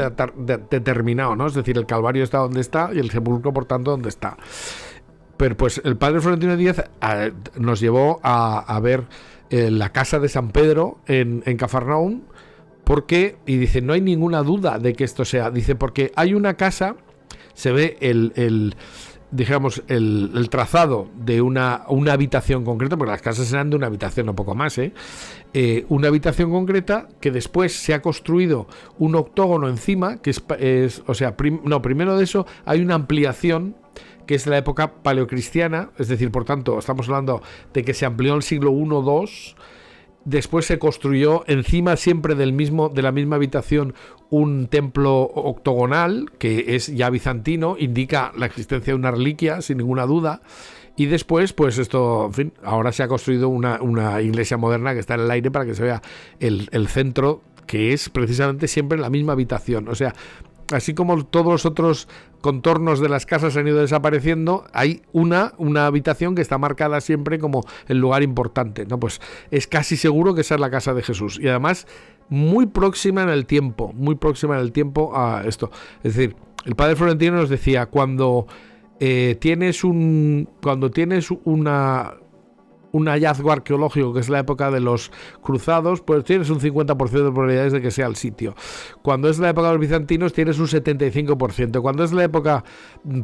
determinado, ¿no? Es decir, el Calvario está donde está y el sepulcro, por tanto, donde está. Pero pues el padre Florentino Díez nos llevó a ver la casa de San Pedro en Cafarnaúm, y dice, no hay ninguna duda de que esto sea. Dice, porque hay una casa, se ve el trazado de una habitación concreta, porque las casas eran de una habitación, no poco más, una habitación concreta, que después se ha construido un octógono encima, que primero de eso hay una ampliación, que es de la época paleocristiana, es decir, por tanto, estamos hablando de que se amplió en el siglo I-II. Después se construyó encima siempre de la misma habitación un templo octogonal, que es ya bizantino, indica la existencia de una reliquia, sin ninguna duda. Y después, pues esto, en fin, ahora se ha construido una iglesia moderna que está en el aire para que se vea el centro, que es precisamente siempre en la misma habitación. O sea, así como todos los otros contornos de las casas han ido desapareciendo, hay una habitación que está marcada siempre como el lugar importante, ¿no? Pues es casi seguro que esa es la casa de Jesús. Y además, muy próxima en el tiempo a esto. Es decir, el padre Florentino nos decía, cuando tienes un hallazgo arqueológico, que es la época de los cruzados, pues tienes un 50% de probabilidades de que sea el sitio. Cuando es la época de los bizantinos, tienes un 75%. Cuando es la época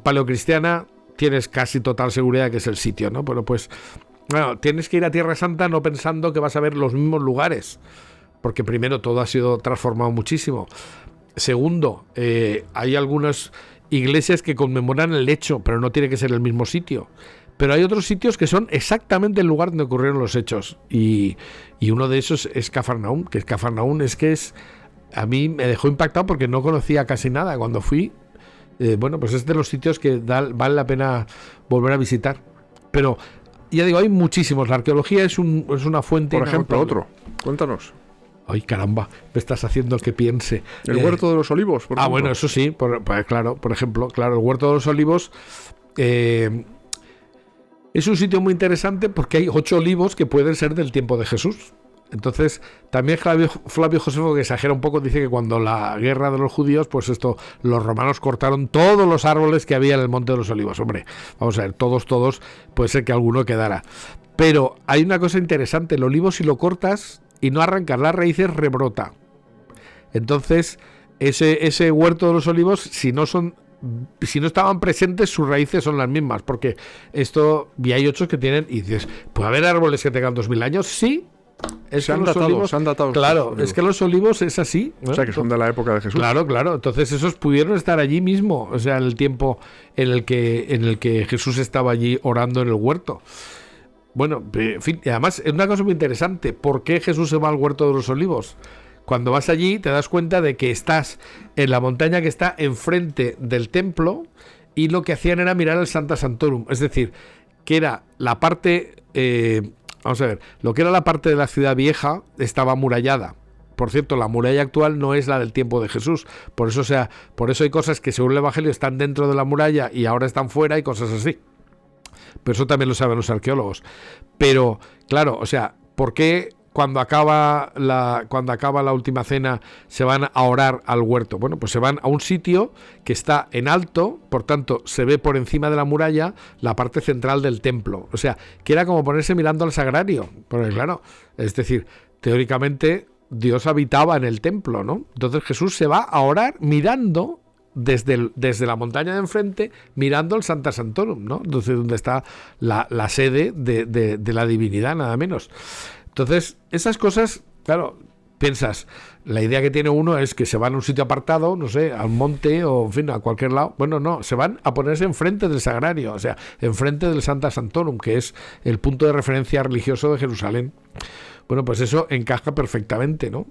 paleocristiana, tienes casi total seguridad de que es el sitio, ¿no? Bueno, pues tienes que ir a Tierra Santa no pensando que vas a ver los mismos lugares, porque primero todo ha sido transformado muchísimo. Segundo, hay algunas iglesias que conmemoran el hecho, pero no tiene que ser el mismo sitio. Pero hay otros sitios que son exactamente el lugar donde ocurrieron los hechos. Y uno de esos es Cafarnaúm, a mí me dejó impactado porque no conocía casi nada. Cuando fui, pues es de los sitios que vale la pena volver a visitar. Pero, ya digo, hay muchísimos. La arqueología es una fuente. Por ejemplo, otro. Cuéntanos. Ay, caramba, me estás haciendo que piense. El Huerto de los Olivos, por ejemplo. Bueno, eso sí, claro, por ejemplo, el Huerto de los Olivos es un sitio muy interesante porque hay 8 olivos que pueden ser del tiempo de Jesús. Entonces, también Flavio Josefo, que exagera un poco, dice que cuando la guerra de los judíos, pues los romanos cortaron todos los árboles que había en el Monte de los Olivos. Hombre, vamos a ver, todos, puede ser que alguno quedara. Pero hay una cosa interesante, el olivo si lo cortas y no arrancas las raíces, rebrota. Entonces, ese Huerto de los Olivos, si no estaban presentes, sus raíces son las mismas, porque y hay 8 que tienen, y dices, ¿puede haber árboles que tengan 2000 años? Sí. Se han datado. Claro, es que los olivos es así, ¿no? O sea, que son de la época de Jesús. Claro. Entonces esos pudieron estar allí mismo, o sea, en el tiempo en el que Jesús estaba allí orando en el huerto. Bueno, en fin, y además es una cosa muy interesante. ¿Por qué Jesús se va al Huerto de los Olivos? Cuando vas allí te das cuenta de que estás en la montaña que está enfrente del templo y lo que hacían era mirar el Sancta Sanctorum. Es decir, que era la parte... vamos a ver, lo que era la parte de la ciudad vieja estaba amurallada. Por cierto, la muralla actual no es la del tiempo de Jesús. Por eso hay cosas que según el Evangelio están dentro de la muralla y ahora están fuera y cosas así. Pero eso también lo saben los arqueólogos. Pero, claro, o sea, ¿por qué cuando acaba la última cena se van a orar al huerto? Bueno, pues se van a un sitio que está en alto, por tanto se ve por encima de la muralla la parte central del templo. O sea, que era como ponerse mirando al sagrario. Porque claro, es decir, teóricamente Dios habitaba en el templo, ¿no? Entonces Jesús se va a orar mirando desde la montaña de enfrente, mirando el Sancta Sanctorum, ¿no? Entonces, donde está la sede de la divinidad, nada menos. Entonces, esas cosas, claro, piensas, la idea que tiene uno es que se van a un sitio apartado, no sé, al monte o, en fin, a cualquier lado. Bueno, no, se van a ponerse enfrente del sagrario, o sea, enfrente del Sancta Sanctorum, que es el punto de referencia religioso de Jerusalén. Bueno, pues eso encaja perfectamente, ¿no?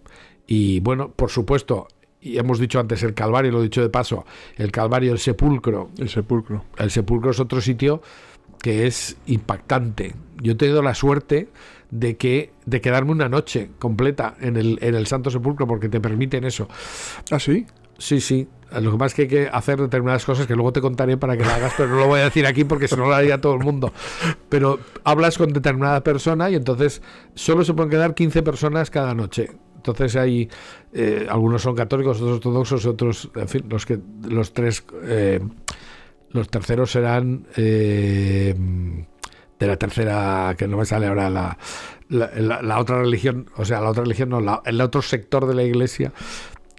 Y, bueno, por supuesto... Y hemos dicho antes el Calvario, lo he dicho de paso, el Calvario, el sepulcro. El sepulcro. El sepulcro es otro sitio que es impactante. Yo he tenido la suerte de quedarme una noche completa en el Santo Sepulcro porque te permiten eso. ¿Ah, sí? Sí. Lo que pasa es que hay que hacer determinadas cosas que luego te contaré para que la hagas, pero no lo voy a decir aquí porque si no lo haría todo el mundo. Pero hablas con determinada persona y entonces solo se pueden quedar 15 personas cada noche. Entonces hay algunos son católicos, otros ortodoxos, otros, en fin, los terceros serán de la tercera, que no me sale ahora la otra religión, o sea, la otra religión no, el otro sector de la iglesia,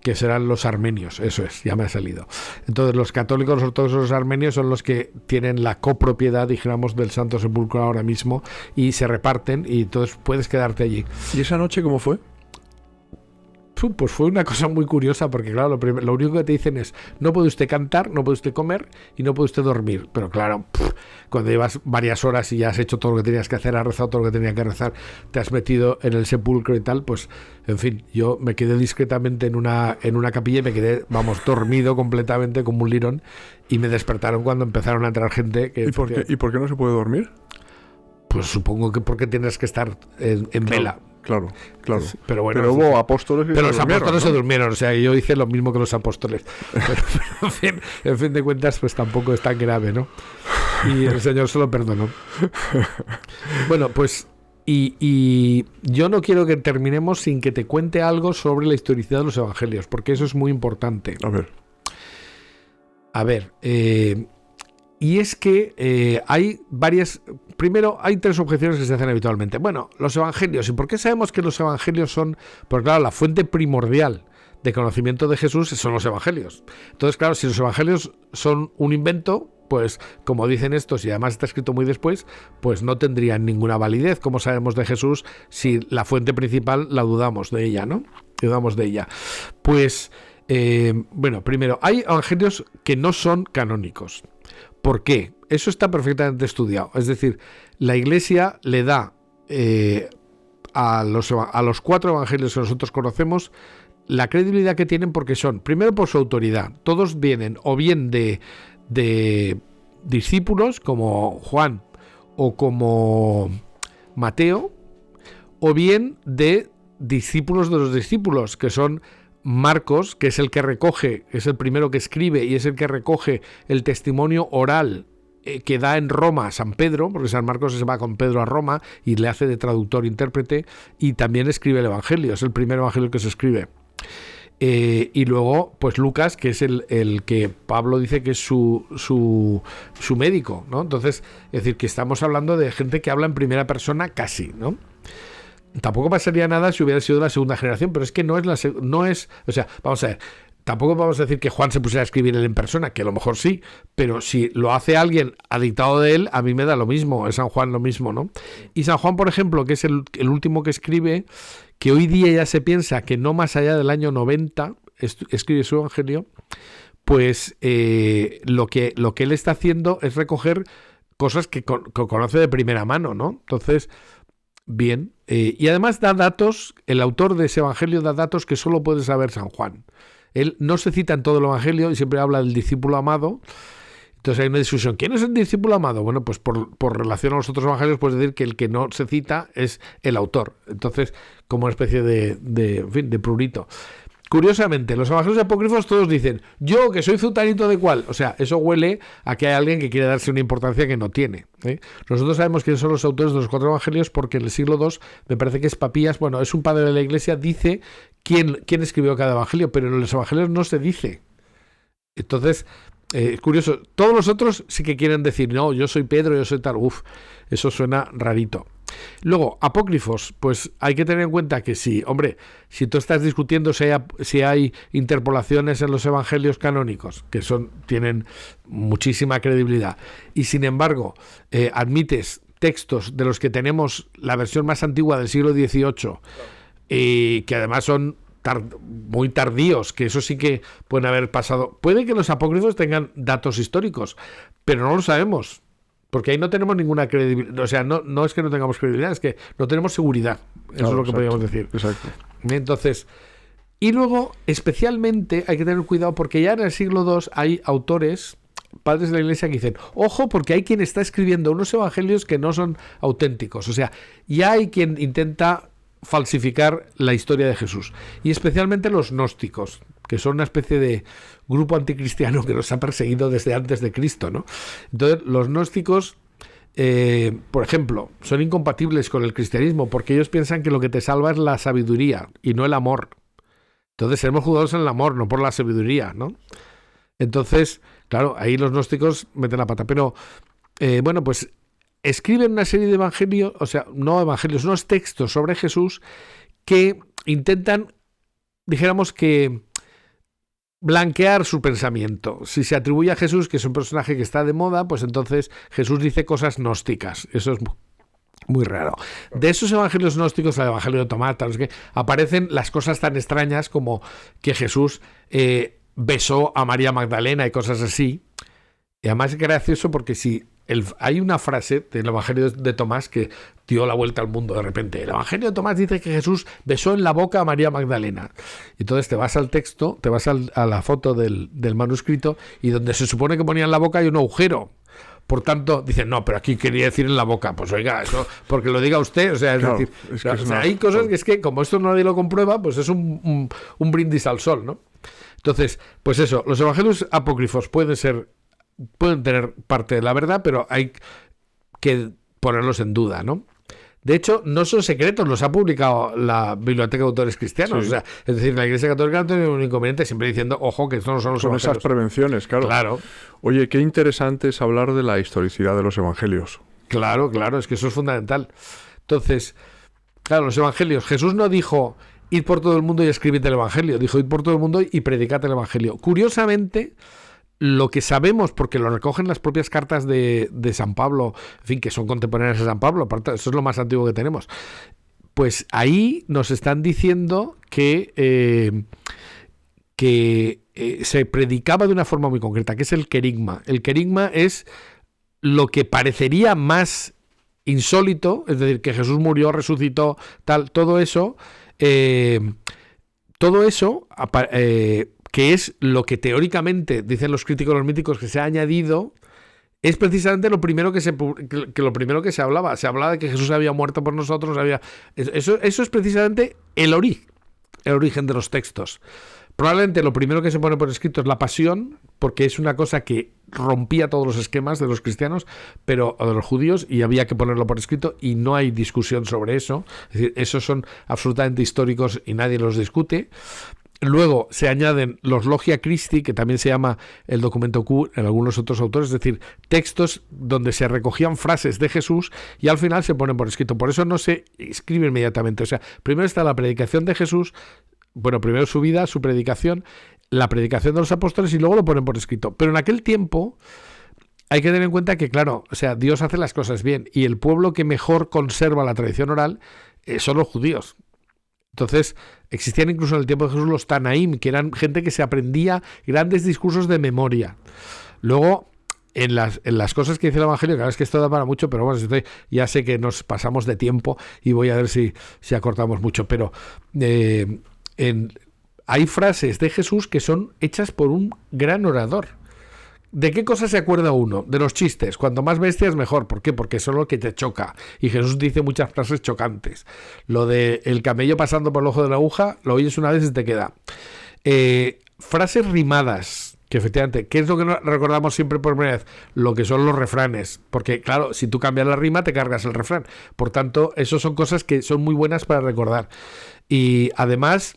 que serán los armenios, eso es, ya me ha salido. Entonces los católicos, los ortodoxos, los armenios son los que tienen la copropiedad, dijéramos, del Santo Sepulcro ahora mismo y se reparten y entonces puedes quedarte allí. ¿Y esa noche cómo fue? Pues fue una cosa muy curiosa porque claro, lo único que te dicen es no puede usted cantar, no puede usted comer y no puede usted dormir, pero claro, cuando llevas varias horas y ya has hecho todo lo que tenías que hacer, has rezado todo lo que tenías que rezar, te has metido en el sepulcro y tal, pues en fin, yo me quedé discretamente en una capilla y me quedé, dormido completamente como un lirón y me despertaron cuando empezaron a entrar gente que... ¿Y por qué no se puede dormir? Pues supongo que porque tienes que estar en vela. Claro. Pero bueno, pero hubo apóstoles que pero los durmieron, apóstoles ¿no? se durmieron, o sea, yo hice lo mismo que los apóstoles. Pero, en fin de cuentas, pues tampoco es tan grave, ¿no? Y el Señor se lo perdonó. Bueno, pues y yo no quiero que terminemos sin que te cuente algo sobre la historicidad de los evangelios, porque eso es muy importante. A ver, y es que hay varias... Primero, hay tres objeciones que se hacen habitualmente. Bueno, los evangelios. ¿Y por qué sabemos que los evangelios son...? Porque claro, la fuente primordial de conocimiento de Jesús son los evangelios. Entonces, claro, si los evangelios son un invento, pues como dicen estos, y además está escrito muy después, pues no tendrían ninguna validez. ¿Cómo sabemos de Jesús si la fuente principal la dudamos de ella, ¿no? Dudamos de ella. Pues, bueno, primero, hay evangelios que no son canónicos. ¿Por qué? Eso está perfectamente estudiado. Es decir, la Iglesia le da a los 4 evangelios que nosotros conocemos la credibilidad que tienen porque son, primero por su autoridad. Todos vienen o bien de discípulos como Juan o como Mateo, o bien de discípulos de los discípulos, que son Marcos, que es el que recoge, es el primero que escribe y es el que recoge el testimonio oral que da en Roma San Pedro, porque San Marcos se va con Pedro a Roma y le hace de traductor-intérprete, y también escribe el Evangelio, es el primer Evangelio que se escribe. Y luego, pues Lucas, que es el que Pablo dice que es su médico, ¿no? Entonces, es decir, que estamos hablando de gente que habla en primera persona casi, ¿no? Tampoco pasaría nada si hubiera sido la segunda generación, pero es que no es, o sea, vamos a ver, tampoco vamos a decir que Juan se pusiera a escribir él en persona, que a lo mejor sí, pero si lo hace alguien adictado de él, a mí me da lo mismo, es San Juan lo mismo, ¿no? Y San Juan, por ejemplo, que es el último que escribe, que hoy día ya se piensa que no más allá del año 90 escribe su evangelio, pues lo que él está haciendo es recoger cosas que conoce de primera mano, ¿no? Entonces, bien, y además da datos, el autor de ese evangelio da datos que solo puede saber San Juan. Él no se cita en todo el evangelio y siempre habla del discípulo amado. Entonces hay una discusión. ¿Quién es el discípulo amado? Bueno, pues por relación a los otros evangelios puedes decir que el que no se cita es el autor. Entonces, como una especie de prurito. Curiosamente, los evangelios apócrifos todos dicen, yo que soy futanito de cuál. O sea, eso huele a que hay alguien que quiere darse una importancia que no tiene, ¿eh? Nosotros sabemos quiénes son los autores de los 4 evangelios porque en el siglo II, me parece que es Papías, bueno, es un padre de la Iglesia, dice quién escribió cada evangelio, pero en los evangelios no se dice. Entonces, curioso, todos los otros sí que quieren decir, no, yo soy Pedro, yo soy tal, eso suena rarito. Luego, apócrifos, pues hay que tener en cuenta que sí, hombre, si tú estás discutiendo si hay interpolaciones en los evangelios canónicos, que tienen muchísima credibilidad, y sin embargo admites textos de los que tenemos la versión más antigua del siglo XVIII, que además son muy tardíos, que eso sí que pueden haber pasado. Puede que los apócrifos tengan datos históricos, pero no lo sabemos. Porque ahí no tenemos ninguna credibilidad. O sea, no es que no tengamos credibilidad, es que no tenemos seguridad. Eso es lo que podríamos decir. Exacto. Entonces, y luego, especialmente, hay que tener cuidado porque ya en el siglo II hay autores, padres de la Iglesia, que dicen, ojo, porque hay quien está escribiendo unos evangelios que no son auténticos. O sea, ya hay quien intenta falsificar la historia de Jesús. Y especialmente los gnósticos, que son una especie de grupo anticristiano que nos ha perseguido desde antes de Cristo, ¿no? Entonces, los gnósticos, por ejemplo, son incompatibles con el cristianismo porque ellos piensan que lo que te salva es la sabiduría y no el amor. Entonces, seremos juzgados en el amor, no por la sabiduría, ¿no? Entonces, claro, ahí los gnósticos meten la pata. Pero, bueno, pues escriben una serie de evangelios, o sea, no evangelios, unos textos sobre Jesús que intentan, dijéramos que, blanquear su pensamiento. Si se atribuye a Jesús que es un personaje que está de moda, pues entonces Jesús dice cosas gnósticas. Eso es muy raro. De esos evangelios gnósticos, el evangelio de Tomás, aparecen las cosas tan extrañas como que Jesús besó a María Magdalena y cosas así. Y además es gracioso porque si hay una frase del evangelio de Tomás que dio la vuelta al mundo de repente. El evangelio de Tomás dice que Jesús besó en la boca a María Magdalena. Entonces te vas al texto, te vas a la foto del manuscrito y donde se supone que ponía en la boca hay un agujero. Por tanto, dicen, no, pero aquí quería decir en la boca. Pues oiga, eso, porque lo diga usted, o sea, es Claro, decir, es que o sea, hay cosas que es que, como esto nadie lo comprueba, pues es un brindis al sol, ¿no? Entonces, pues eso, los evangelios apócrifos pueden tener parte de la verdad, pero hay que ponerlos en duda, ¿no? De hecho, no son secretos, los ha publicado la Biblioteca de Autores Cristianos. Sí. O sea, es decir, la Iglesia Católica no tiene ningún inconveniente, siempre diciendo, ojo, que estos no son los Son evangelios. esas prevenciones, claro. Claro, Oye, qué interesante es hablar de la historicidad de los evangelios. claro, es que eso es fundamental. Entonces, claro, los evangelios, Jesús no dijo, id por todo el mundo y escribid el evangelio, dijo, id por todo el mundo y predicad el evangelio. Curiosamente, lo que sabemos, porque lo recogen las propias cartas de San Pablo, en fin, que son contemporáneas de San Pablo, aparte, eso es lo más antiguo que tenemos, pues ahí nos están diciendo que se predicaba de una forma muy concreta, que es el querigma. El querigma es lo que parecería más insólito, es decir, que Jesús murió, resucitó, tal, todo eso, que es lo que teóricamente dicen los críticos los míticos que se ha añadido, es precisamente lo primero que se hablaba. Se hablaba de que Jesús había muerto por nosotros, eso es precisamente el origen de los textos. Probablemente lo primero que se pone por escrito es la pasión, porque es una cosa que rompía todos los esquemas de los cristianos, o de los judíos, y había que ponerlo por escrito, y no hay discusión sobre eso. Es decir, esos son absolutamente históricos y nadie los discute. Luego se añaden los Logia Christi, que también se llama el documento Q en algunos otros autores, es decir, textos donde se recogían frases de Jesús y al final se ponen por escrito. Por eso no se escribe inmediatamente. O sea, primero está la predicación de Jesús, bueno, primero su vida, su predicación, la predicación de los apóstoles y luego lo ponen por escrito. Pero en aquel tiempo hay que tener en cuenta que, claro, o sea, Dios hace las cosas bien y el pueblo que mejor conserva la tradición oral son los judíos. Entonces, existían incluso en el tiempo de Jesús los Tanaim, que eran gente que se aprendía grandes discursos de memoria. Luego, en las cosas que dice el Evangelio, claro, es que esto da para mucho, pero bueno, ya sé que nos pasamos de tiempo y voy a ver si acortamos mucho, pero hay frases de Jesús que son hechas por un gran orador. ¿De qué cosa se acuerda uno? De los chistes. Cuanto más bestias, mejor. ¿Por qué? Porque eso es lo que te choca. Y Jesús dice muchas frases chocantes. Lo de el camello pasando por el ojo de la aguja, lo oyes una vez y te queda. Frases rimadas, que efectivamente, ¿qué es lo que recordamos siempre por primera vez? Lo que son los refranes. Porque, claro, si tú cambias la rima, te cargas el refrán. Por tanto, eso son cosas que son muy buenas para recordar. Y además,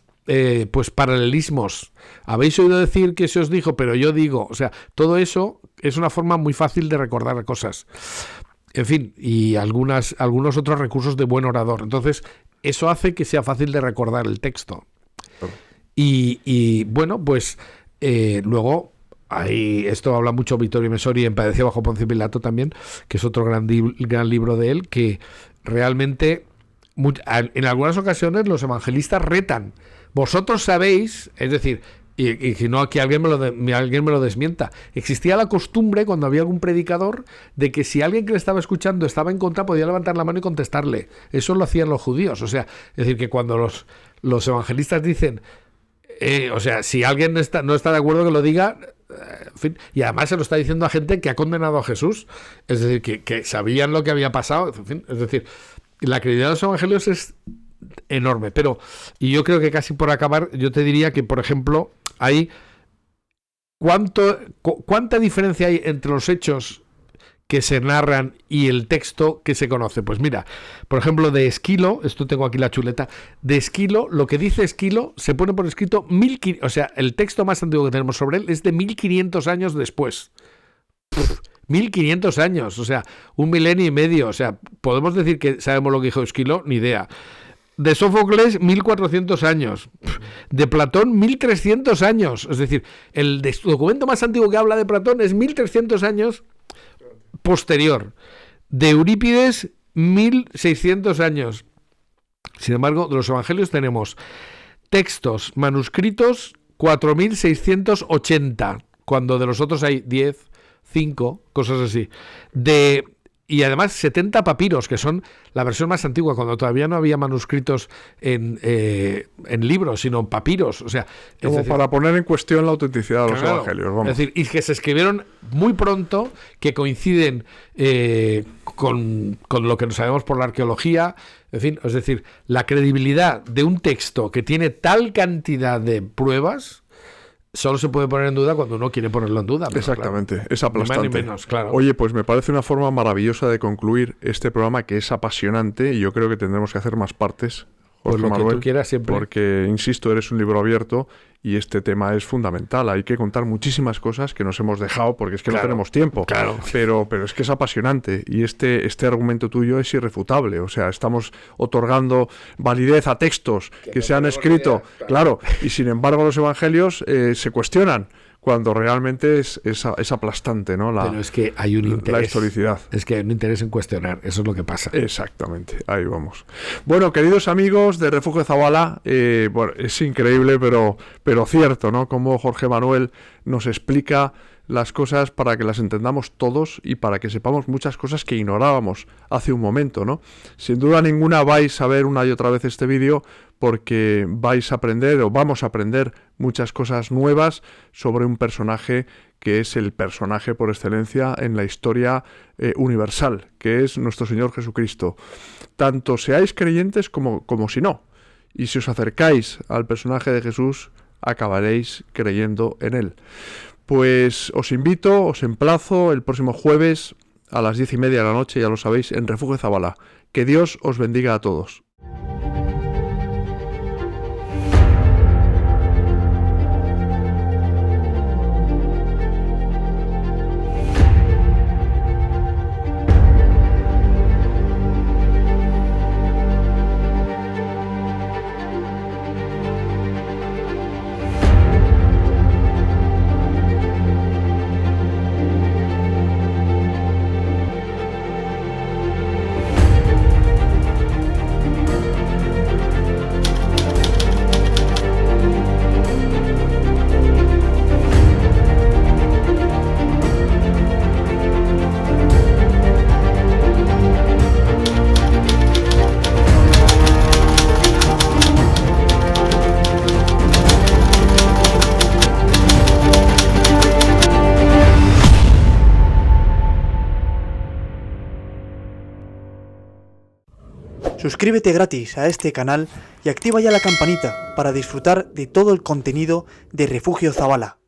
pues paralelismos. Habéis oído decir que se os dijo, pero yo digo. O sea, todo eso es una forma muy fácil de recordar cosas. En fin, y algunos otros recursos de buen orador. Entonces, eso hace que sea fácil de recordar el texto. Y bueno, pues luego esto habla mucho Vittorio Messori en Padecía bajo Poncio Pilato también, que es otro gran libro de él, que realmente en algunas ocasiones los evangelistas retan. Vosotros sabéis, es decir, y si no, aquí alguien me lo desmienta, existía la costumbre cuando había algún predicador de que si alguien que le estaba escuchando estaba en contra, podía levantar la mano y contestarle. Eso lo hacían los judíos. O sea, es decir, que cuando los evangelistas dicen, o sea, si alguien no está de acuerdo, que lo diga, en fin, y además se lo está diciendo a gente que ha condenado a Jesús, es decir, que sabían lo que había pasado, en fin, es decir, la credibilidad de los evangelios es enorme. Y yo creo que casi por acabar, yo te diría que, por ejemplo, hay ¿cuánta diferencia hay entre los hechos que se narran y el texto que se conoce? Pues mira, por ejemplo, de Esquilo, esto tengo aquí la chuleta, de Esquilo, lo que dice Esquilo se pone por escrito, o sea, el texto más antiguo que tenemos sobre él es de 1500 años después. 1500 años, o sea, 1 milenio y medio, o sea, ¿podemos decir que sabemos lo que dijo Esquilo? Ni idea. De Sófocles, 1400 años. De Platón, 1300 años. Es decir, el documento más antiguo que habla de Platón es 1300 años posterior. De Eurípides, 1600 años. Sin embargo, de los evangelios tenemos textos manuscritos 4680, cuando de los otros hay 10, 5, cosas así. y además 70 papiros, que son la versión más antigua, cuando todavía no había manuscritos en libros, sino en papiros. O sea, como decir, para poner en cuestión la autenticidad de los evangelios. Vamos. Es decir, y que se escribieron muy pronto, que coinciden con lo que sabemos por la arqueología. En fin, es decir, la credibilidad de un texto que tiene tal cantidad de pruebas solo se puede poner en duda cuando uno quiere ponerlo en duda. Exactamente, claro, es aplastante. Ni más ni menos, claro. Oye, pues me parece una forma maravillosa de concluir este programa, que es apasionante, y yo creo que tendremos que hacer más partes, Jorge Pues lo Manuel, que tú quieras siempre. porque, insisto, eres un libro abierto y este tema es fundamental. Hay que contar muchísimas cosas que nos hemos dejado porque es que no tenemos tiempo. Claro. Pero es que es apasionante y este argumento tuyo es irrefutable. O sea, estamos otorgando validez a textos que se han escrito, claro, y sin embargo los evangelios se cuestionan, cuando realmente es aplastante, ¿no? Pero es que hay un interés. La historicidad. Es que hay un interés en cuestionar, eso es lo que pasa. Exactamente, ahí vamos. Bueno, queridos amigos de Refugio Zabala, bueno, es increíble, pero cierto, ¿no? Como Jorge Manuel nos explica las cosas para que las entendamos todos y para que sepamos muchas cosas que ignorábamos hace un momento, ¿no? Sin duda ninguna vais a ver una y otra vez este vídeo porque vais a aprender o vamos a aprender muchas cosas nuevas sobre un personaje que es el personaje por excelencia en la historia universal, que es nuestro Señor Jesucristo. Tanto seáis creyentes como si no. Y si os acercáis al personaje de Jesús, acabaréis creyendo en él. Pues os invito, os emplazo el próximo jueves a las 10:30 de la noche, ya lo sabéis, en Refugio Zabala. Que Dios os bendiga a todos. Suscríbete gratis a este canal y activa ya la campanita para disfrutar de todo el contenido de Refugio Zabala.